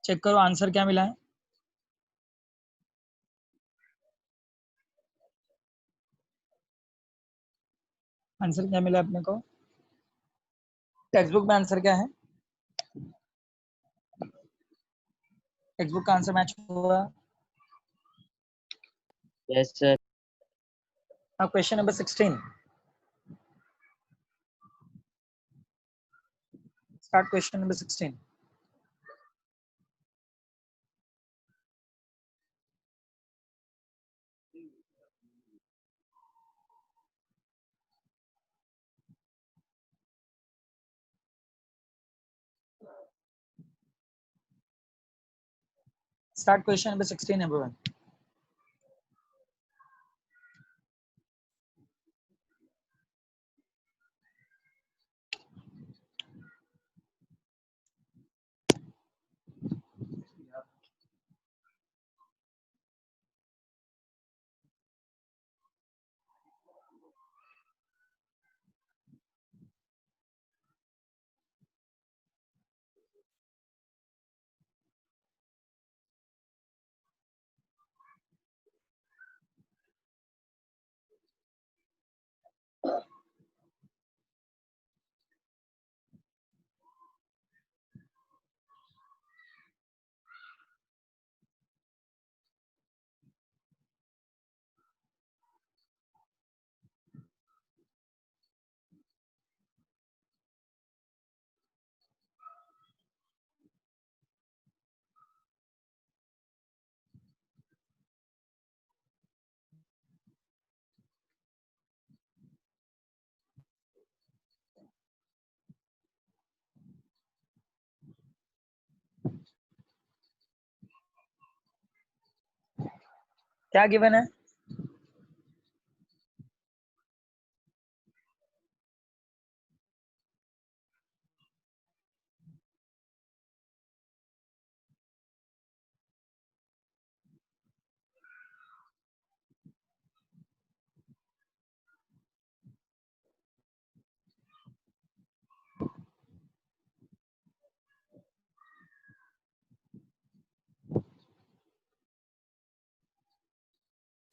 Check करो answer क्या मिला है। आंसर क्या मिला अपने को? टेक्स्ट बुक में आंसर क्या है? टेक्स्ट बुक का आंसर मैच हुआ। yes sir। Now question number 16. Start question number 16. Start question number 16, everyone. क्या गिवन है?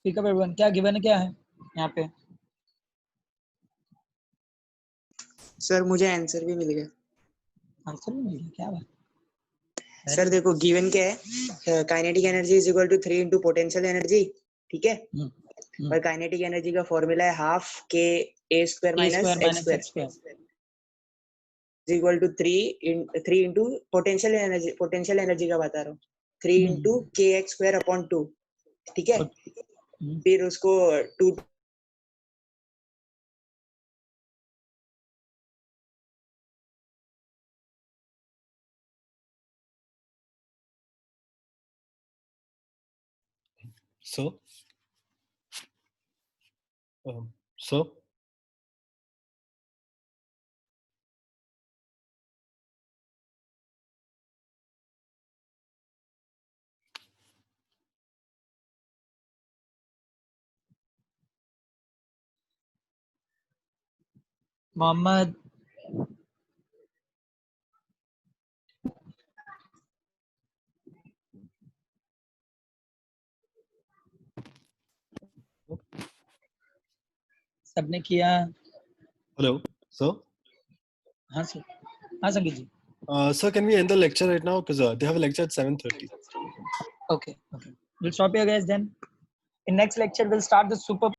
पिक अप एवरीवन, क्या गिवन क्या है यहाँ पे? सर मुझे आंसर भी मिल गया। आंसर भी मिल गया, क्या बात। सर देखो गिवन क्या है, kinetic energy is equal to 3 into potential energy, ठीक है। और काइनेटिक एनर्जी का फॉर्मूला है half k A square minus x square is equal to 3 into potential energy का बता रहा हूँ, 3 इंटू के एक्स स्क्वायर अपॉन 2, ठीक है। फिर उसको 2 So, मोहम्मद, सबने किया? hello. So, हाँ सर, हाँ संगीत जी। sir, can we end the lecture right now? Because they have a lecture at 7:30. Okay, we'll stop here guys then. In next lecture we'll start the super